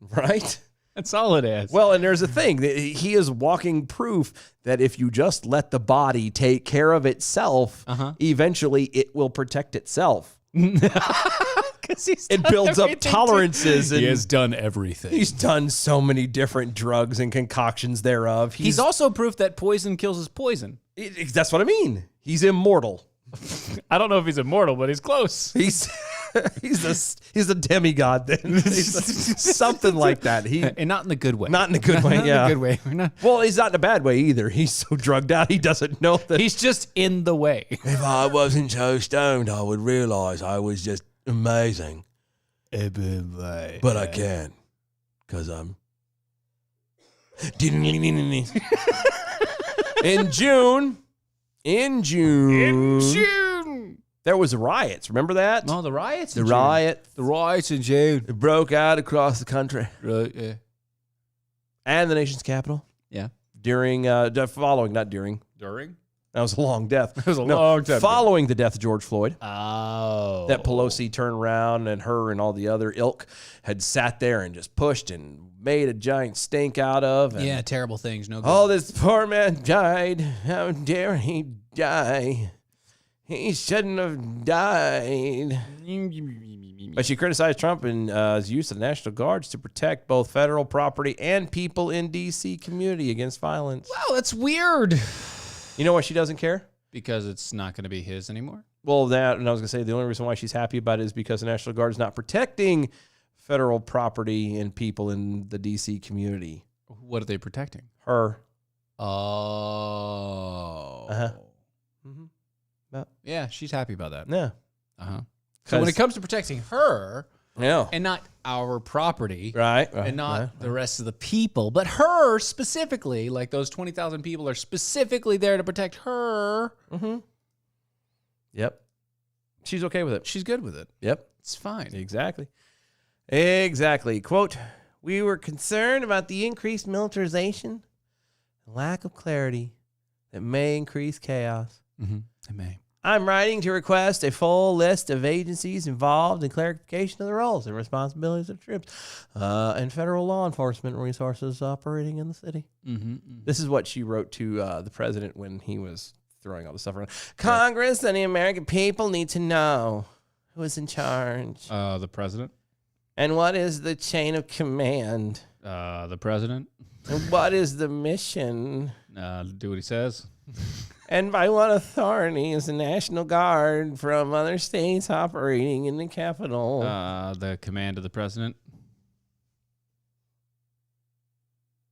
Right? That's all it is. Well, and there's a thing. He is walking proof that if you just let the body take care of itself, eventually it will protect itself. It builds up tolerances. And he has done everything. He's done so many different drugs and concoctions thereof. He's also proof that poison kills his poison. That's what I mean. He's immortal. I don't know if he's immortal, but he's close. He's a demigod then. Something like that. And not in the good way. Not in a good way, Not yeah. in a good way. Well, he's not in a bad way either. He's so drugged out he doesn't know that. He's just in the way. If I wasn't so stoned, I would realize I was just amazing. But I can't, because I'm... In June, there was riots. Remember that? Oh, the riots. The riots in June. it broke out across the country Right, yeah. and the nation's capital Yeah. during, following, not during. During? That was a long death. It was a long time. Following the death of George Floyd. Oh. That Pelosi turned around and her and all the other ilk had sat there and just pushed and made a giant stink out of. And, Yeah, terrible things. No good. oh, this poor man died. How dare he die? He shouldn't have died. But she criticized Trump and his use of the National Guards to protect both federal property and people in D.C. community against violence. Wow, that's weird. You know why she doesn't care? Because it's not going to be his anymore. Well, that, and I was going to say the only reason why she's happy about it is because the National Guard is not protecting federal property and people in the D.C. community. What are they protecting? Her. Oh. Mm-hmm. Yeah, she's happy about that. Yeah. Uh-huh. So when it comes to protecting her Yeah. and not our property, Right. and not the rest of the people, but her specifically, like those 20,000 people are specifically there to protect her. Mm-hmm. Yep. She's okay with it. She's good with it. Yep. It's fine. Exactly. Exactly. Quote, we were concerned about the increased militarization, lack of clarity that may increase chaos. Mm-hmm. It may. I'm writing to request a full list of agencies involved in clarification of the roles and responsibilities of troops and federal law enforcement resources operating in the city. Mm-hmm. This is what she wrote to the president when he was throwing all this stuff around. Congress and the American people need to know who is in charge. The president. And what is the chain of command? The president. And what is the mission? Do what he says. And by what authority is the National Guard from other states operating in the capital? The command of the president.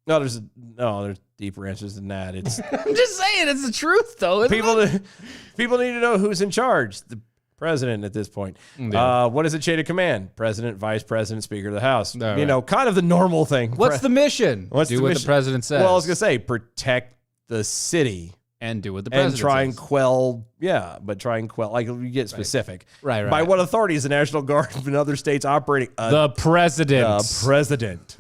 No, there's deeper answers than that. It's I'm just saying, it's the truth, though. people need to know who's in charge. The president at this point. Yeah. What is the chain of command? President, vice president, speaker of the House. All You know, kind of the normal thing. What's the mission? What's do the what mission? the president says. Well, I was gonna say protect the city. And do what the president And try and says. quell, like you get specific. Right. By what authority is the National Guard in other states operating? The president. President.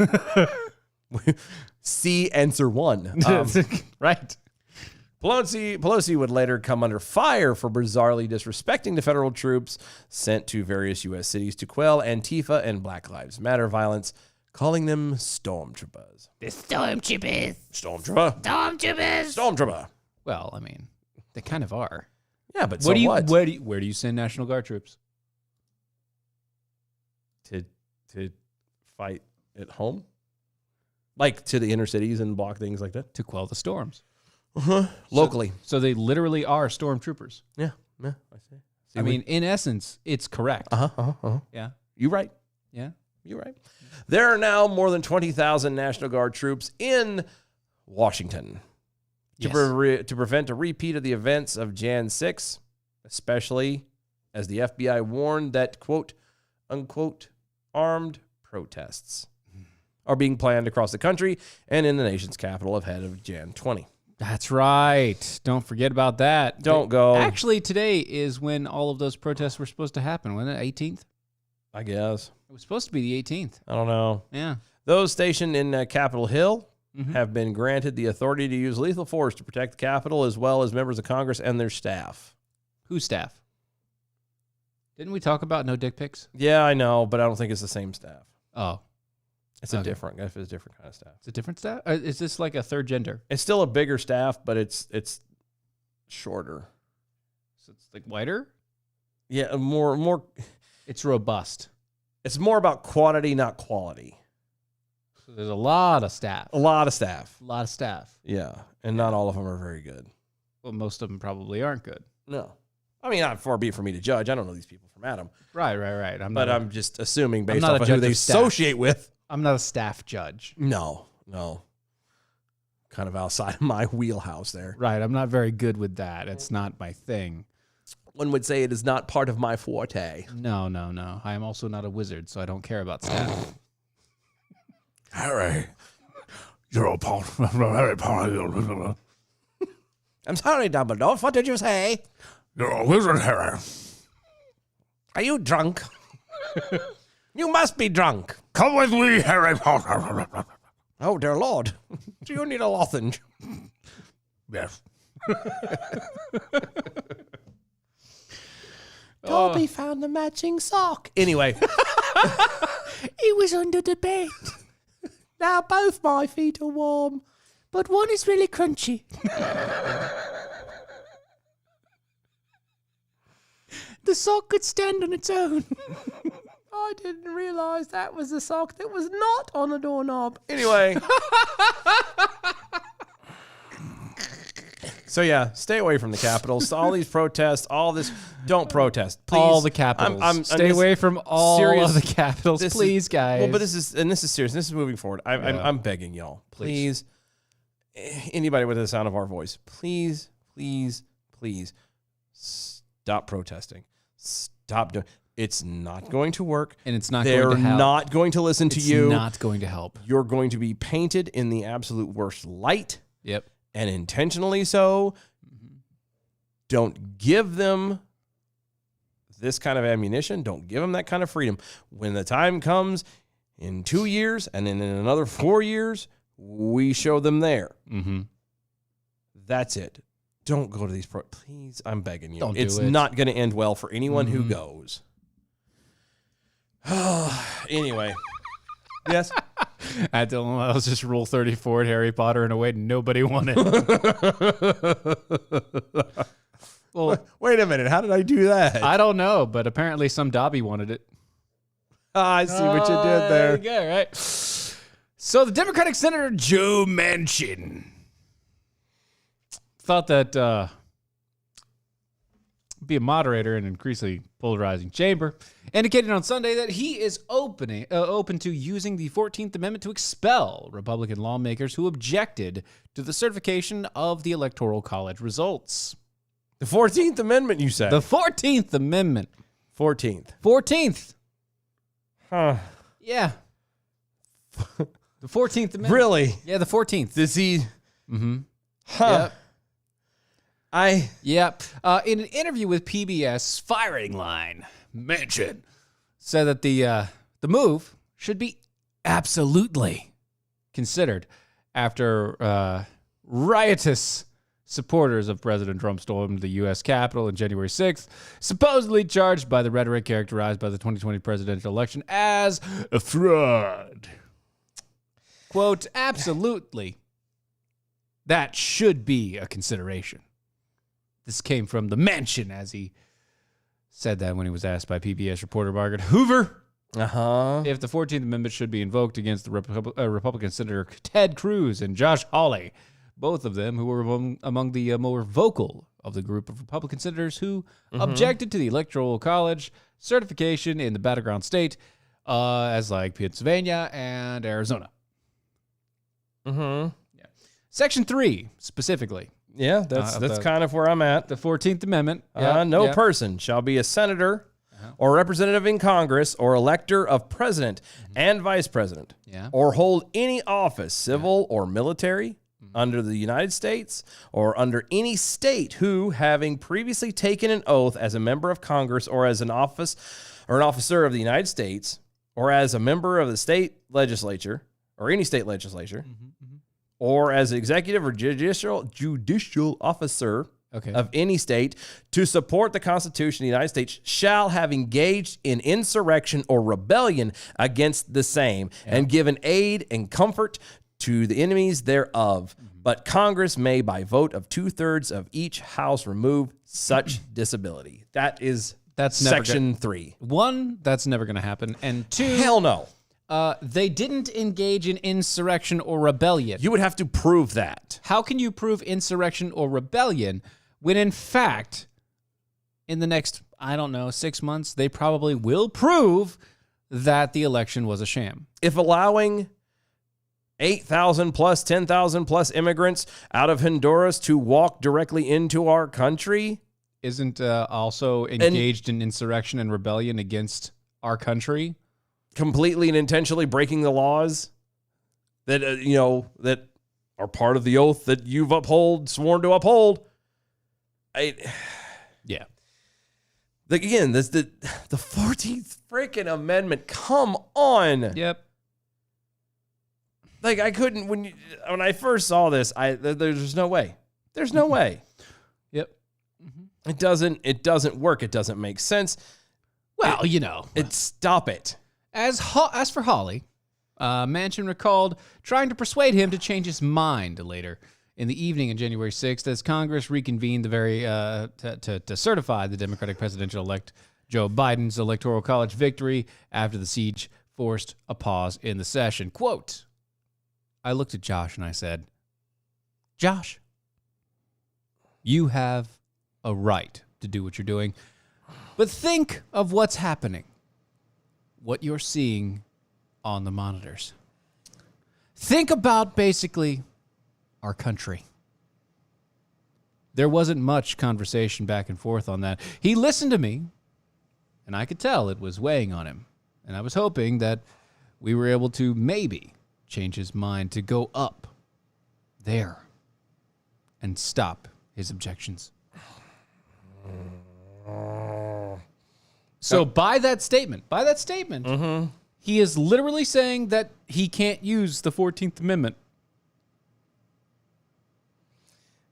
C, answer one. Right. Pelosi would later come under fire for bizarrely disrespecting the federal troops sent to various U.S. cities to quell Antifa and Black Lives Matter violence, calling them stormtroopers. The stormtroopers. Stormtrooper. Stormtroopers. Stormtrooper. Well, I mean, they kind of are. Yeah, but Where what? do you send National Guard troops? To fight at home? Like to the inner cities and block things like that? To quell the storms. Locally. So they literally are stormtroopers. Yeah, I see. I mean, in essence, it's correct. Yeah. You're right. Yeah. You're right. There are now more than 20,000 National Guard troops in Washington Yes. to prevent a repeat of the events of Jan 6, especially as the FBI warned that, quote, unquote, armed protests are being planned across the country and in the nation's capital ahead of Jan 20. That's right. Don't forget about that. Don't go. Actually, today is when all of those protests were supposed to happen, wasn't it? 18th? I guess. It was supposed to be the 18th. I don't know. Yeah. Those stationed in Capitol Hill have been granted the authority to use lethal force to protect the Capitol, as well as members of Congress and their staff. Whose staff? Didn't we talk about no dick pics? Yeah, I know, but I don't think it's the same staff. Oh, It's a Okay. different kind of staff. it's a different staff. Is this like a third gender? It's still a bigger staff, but it's shorter. So it's like whiter. Yeah, more. It's robust. It's more about quantity, not quality. So there's a lot of staff. A lot of staff. A lot of staff. Yeah, and not all of them are very good. Well, most of them probably aren't good. No, I mean, not far be it for me to judge. I don't know these people from Adam, Right. I'm just assuming based not off a of who judge they of staff. associate with. I'm not a staff judge. No, kind of outside of my wheelhouse there. Right. I'm not very good with that. It's not my thing. One would say it is not part of my forte. No. I am also not a wizard, so I don't care about staff. Harry, you're a part of Harry Potter. I'm sorry, Dumbledore. What did you say? You're a wizard, Harry. Are you drunk? You must be drunk. Come with me, Harry Potter. Oh, dear Lord. Do you need a lozenge? Yes. Dobby found the matching sock. Anyway. It was under the bed. Now both my feet are warm. But one is really crunchy. The sock could stand on its own. I didn't realize that was the sock that was not on the doorknob. Anyway. So yeah, stay away from the Capitals. All these protests, all this, don't protest. Please. All the capitals. Stay away from all serious- of the capitals, this please, guys. Well, but this is serious. This is moving forward. I'm begging y'all, please. Anybody with the sound of our voice, please stop protesting. Stop doing. It's not going to work, and it's not They're going to help. not going to listen to you. It's not going to help. You're going to be painted in the absolute worst light. Yep. And intentionally so. Don't give them this kind of ammunition. Don't give them that kind of freedom. When the time comes in 2 years and then in another 4 years, we show them there. Mm-hmm. That's it. Don't go to these please, I'm begging you. Don't do it's it. not going to end well for anyone who goes. Anyway. Yes. I don't know. I was just Rule 34 at Harry Potter in a way nobody wanted. Well, wait a minute. How did I do that? I don't know, but apparently some Dobby wanted it. I see what you did there. There you go, right? So the Democratic Senator Joe Manchin thought that be a moderator in an increasingly polarizing chamber, indicated on Sunday that he is open to using the 14th Amendment to expel Republican lawmakers who objected to the certification of the Electoral College results. The 14th Amendment, you said? The 14th Amendment. 14th. 14th. Huh. Yeah. The 14th Amendment. Really? Yeah, the 14th. Does he? Mm-hmm. Huh. Yep. Yep. In an interview with PBS Firing Line, Manchin said that the move should be absolutely considered after riotous supporters of President Trump stormed the U.S. Capitol on January 6th, supposedly charged by the rhetoric characterized by the 2020 presidential election as a fraud. Quote, absolutely. That should be a consideration. This came from the Manchin, as he said that when he was asked by PBS reporter Margaret Hoover if the 14th Amendment should be invoked against the Republican Senator Ted Cruz and Josh Hawley, both of them who were among the more vocal of the group of Republican senators who objected to the Electoral College certification in the battleground state, as like Pennsylvania and Arizona. Yeah. Section 3, specifically. Yeah, that's kind of where I'm at. The 14th Amendment. No person shall be a senator or representative in Congress or elector of president and vice president or hold any office, civil or military, under the United States or under any state who, having previously taken an oath as a member of Congress or as an office or an officer of the United States or as a member of the state legislature or any state legislature, or as executive or judicial officer Okay. of any state to support the Constitution of the United States shall have engaged in insurrection or rebellion against the same and given aid and comfort to the enemies thereof. But Congress may, by vote of 2/3 of each house, remove such disability. That's never section 3. One, that's never going to happen. And two, Hell no. they didn't engage in insurrection or rebellion. You would have to prove that. How can you prove insurrection or rebellion when, in fact, in the next, 6 months, they probably will prove that the election was a sham? If allowing 8,000 plus, 10,000 plus immigrants out of Honduras to walk directly into our country Isn't also engaged in insurrection and rebellion against our country? completely and intentionally breaking the laws that that are part of the oath that you've sworn to uphold. Yeah. Again, this the 14th freaking amendment. Come on. Yep. Like, I couldn't when I first saw this, there's no way. There's no way. Yep. It doesn't work. It doesn't make sense. Well, Stop it. As for Hawley, Manchin recalled trying to persuade him to change his mind later in the evening on January 6th as Congress reconvened to certify the Democratic presidential-elect Joe Biden's Electoral College victory after the siege forced a pause in the session. Quote, I looked at Josh and I said, Josh, you have a right to do what you're doing, but think of what's happening, what you're seeing on the monitors. Think about basically our country. There wasn't much conversation back and forth on that. He listened to me, and I could tell it was weighing on him. And I was hoping that we were able to maybe change his mind to go up there and stop his objections. So by that statement, he is literally saying that he can't use the 14th Amendment.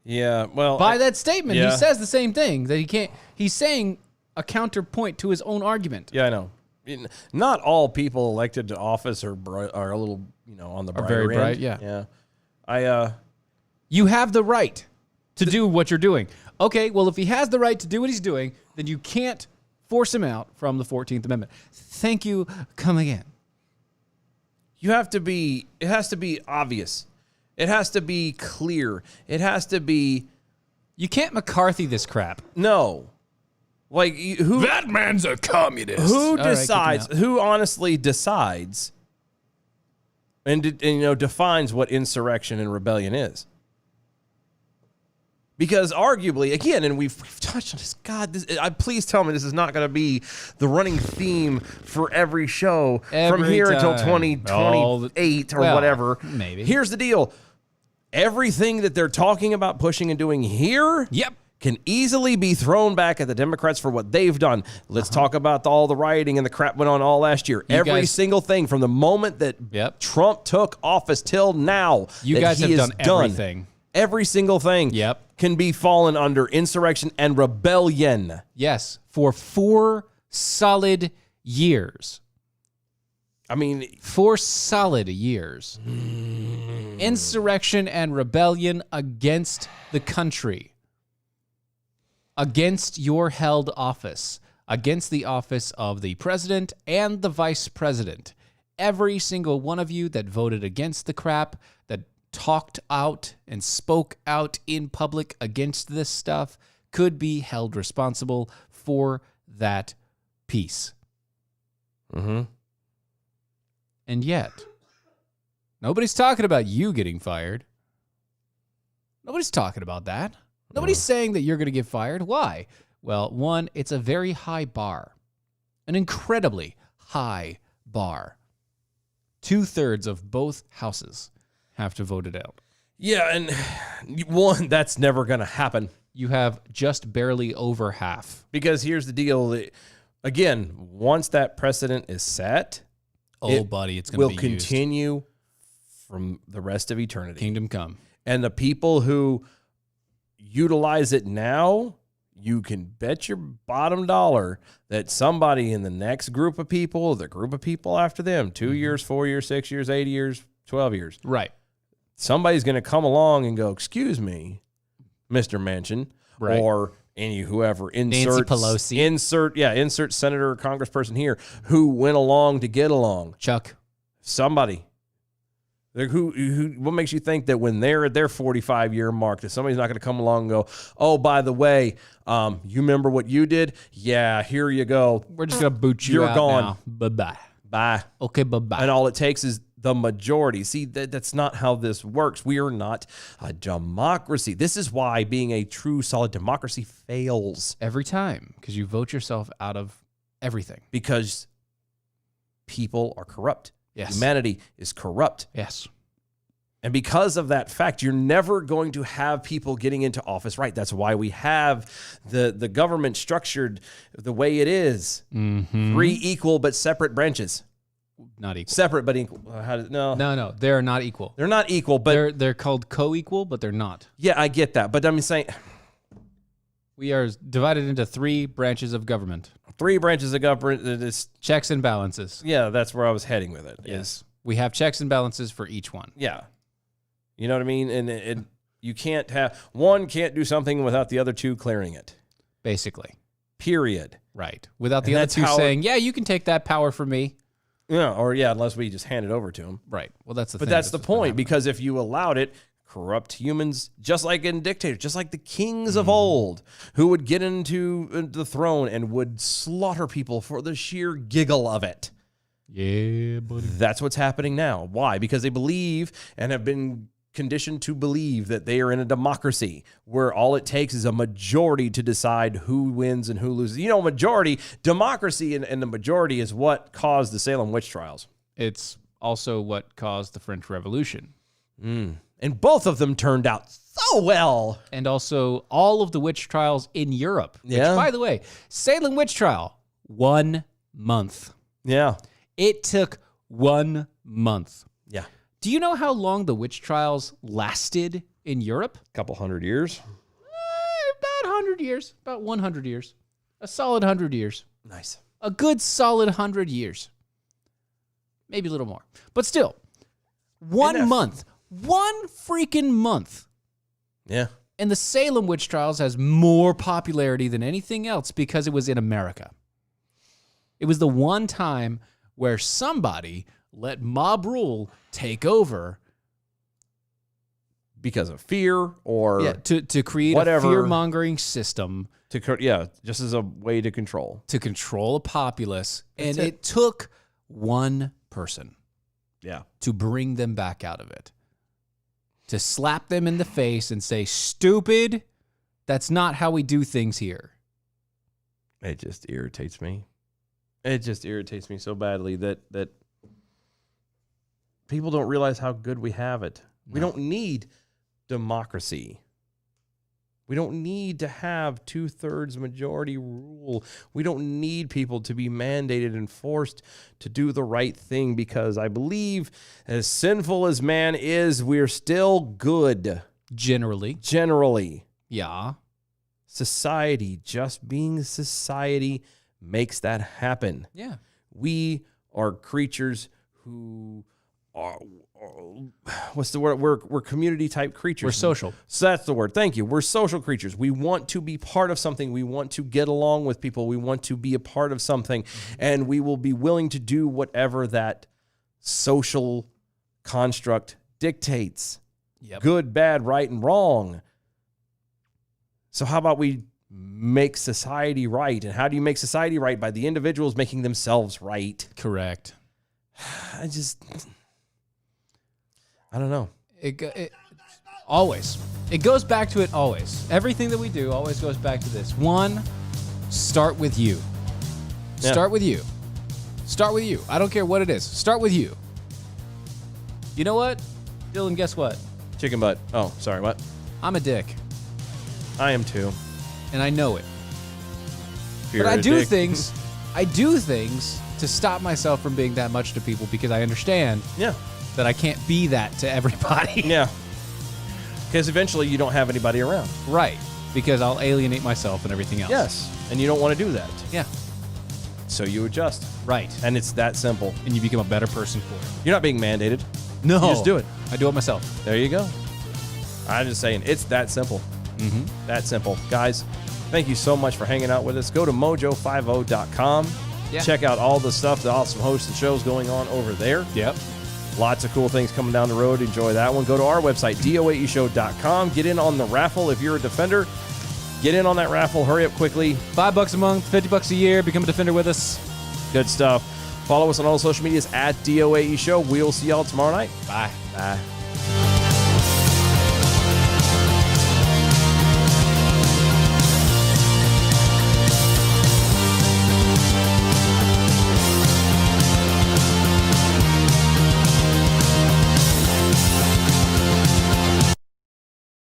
Yeah, well, By that statement, yeah. he says the same thing, that he can't. He's saying a counterpoint to his own argument. Yeah, I know. Not all people elected to office are a little, on the brighter very bright, end. Yeah. You have the right to do what you're doing. Okay, well, if he has the right to do what he's doing, then you can't force him out from the 14th Amendment. Thank you. Come again. It has to be obvious. It has to be clear. It has to be. You can't McCarthy this crap. No. Like, who? That man's a communist. Who right, decides? kick him Who honestly decides and defines what insurrection and rebellion is? Because arguably, again, and we've touched on this. God, please tell me this is not going to be the running theme for every show from Every here until time. 2028 or Well, whatever. maybe. Here's the deal: everything that they're talking about pushing and doing here, Yep. can easily be thrown back at the Democrats for what they've done. Let's talk about all the rioting and the crap went on all last year. Every guys- single thing from the moment that Yep. Trump took office till now. You that guys he have has done everything. Every single thing Yep. can be fallen under insurrection and rebellion. Yes, for 4 solid years. I mean, 4 solid years. Insurrection and rebellion against the country. Against your held office. Against the office of the president and the vice president. Every single one of you that voted against the crap, that talked out and spoke out in public against this stuff, could be held responsible for that piece. mm-hmm. And yet, nobody's talking about you getting fired. Nobody's talking about that. Nobody's saying that you're going to get fired. Why? Well, one, it's a very high bar. An incredibly high bar. 2/3 of both houses have to vote it out. Yeah, and one, that's never going to happen. You have just barely over half. Because here's the deal. Again, once that precedent is set, Oh, buddy, it's going will to be used. continue from the rest of eternity. Kingdom come. And the people who utilize it now, you can bet your bottom dollar that somebody in the next group of people, the group of people after them, 2 years, 4 years, 6 years, 8 years, 12 years, Right. somebody's going to come along and go, excuse me, Mr. Manchin, Right. or whoever, Nancy Pelosi. insert senator or congressperson here who went along to get along. Chuck. Somebody. What makes you think that when they're at their 45-year mark that somebody's not going to come along and go, oh, by the way, you remember what you did? Yeah, here you go. We're just going to boot you You're out gone. now. Bye-bye. Bye. Okay, bye-bye. And all it takes is the majority. See, that's not how this works. We are not a democracy. This is why being a true, solid democracy fails. Every time, because you vote yourself out of everything. Because people are corrupt. Yes. Humanity is corrupt. Yes. And because of that fact, you're never going to have people getting into office right. That's why we have the government structured the way it is. Mm-hmm. 3 equal but separate branches. Not equal. Separate but equal. No, they're not equal. They're not equal, but They're called co-equal, but they're not. yeah, I get that. But I'm saying We are divided into 3 branches of government. 3 branches of government. That is, Checks and balances. yeah, that's where I was heading with it. Yes. We have checks and balances for each one. Yeah. You know what I mean? And you can't have one can't do something without the other 2 clearing it. Basically. Period. Right. Without the And other that's 2 how- saying, yeah, you can take that power from me. Yeah, unless we just hand it over to them. Right. Well, that's the But thing. that's the what's been point, happening. because if you allowed it, corrupt humans, just like in dictators, just like the kings Mm-hmm. of old, who would get into the throne and would slaughter people for the sheer giggle of it. Yeah, buddy. That's what's happening now. Why? Because they believe and have been conditioned to believe that they are in a democracy where all it takes is a majority to decide who wins and who loses. You know, democracy and the majority is what caused the Salem witch trials. It's also what caused the French Revolution. And both of them turned out so well. And also all of the witch trials in Europe. Yeah. Which, by the way, Salem witch trial, 1 month. Yeah. It took 1 month. Yeah. Do you know how long the witch trials lasted in Europe? Couple hundred years. About 100 years. About 100 years. A solid 100 years. Nice. A good solid 100 years. Maybe a little more. But still, 1 month. 1 freaking month. Yeah. And the Salem witch trials has more popularity than anything else because it was in America. It was the one time where somebody let mob rule take over. Because of fear or Yeah, to create whatever. a fear-mongering system just as a way to control. to control a populace. That's And it. it took one person Yeah. to bring them back out of it. To slap them in the face and say, stupid, that's not how we do things here. It just irritates me. It just irritates me so badly that people don't realize how good we have it. We don't need democracy. We don't need to have 2/3 majority rule. We don't need people to be mandated and forced to do the right thing, because I believe, as sinful as man is, we're still good. Generally. Generally. Yeah. Society, just being society, makes that happen. Yeah. We are creatures who are what's the word? We're community type creatures. We're social. So that's the word. Thank you. We're social creatures. We want to be part of something. We want to get along with people. We want to be a part of something, and we will be willing to do whatever that social construct dictates. Yep. Good, bad, right, and wrong. So how about we make society right? And how do you make society right? By the individuals making themselves right. Correct. I don't know. It always. It goes back to it always. Everything that we do always goes back to this. 1, start with you. Yeah. Start with you. Start with you. I don't care what it is. Start with you. You know what? Dylan, guess what? Chicken butt. Oh, sorry, what? I'm a dick, I am too. and I know it. If you're But I a do dick. things. I do things to stop myself from being that much to people because I understand Yeah. that I can't be that to everybody. Yeah. Because eventually you don't have anybody around. Right. Because I'll alienate myself and everything else. Yes. And you don't want to do that. Yeah. So you adjust. Right. And it's that simple. And you become a better person for it. You're not being mandated. No. You just do it. I do it myself. There you go. I'm just saying, it's that simple. Mm-hmm. That simple. Guys, thank you so much for hanging out with us. Go to mojo50.com. Yeah. Check out all the stuff, the awesome hosts and shows going on over there. Yep. Lots of cool things coming down the road. Enjoy that one. Go to our website, doaeshow.com. Get in on the raffle if you're a defender. Get in on that raffle. Hurry up quickly. $5 a month, $50 a year. Become a defender with us. Good stuff. Follow us on all social medias at DOAE Show. We'll see y'all tomorrow night. Bye. Bye.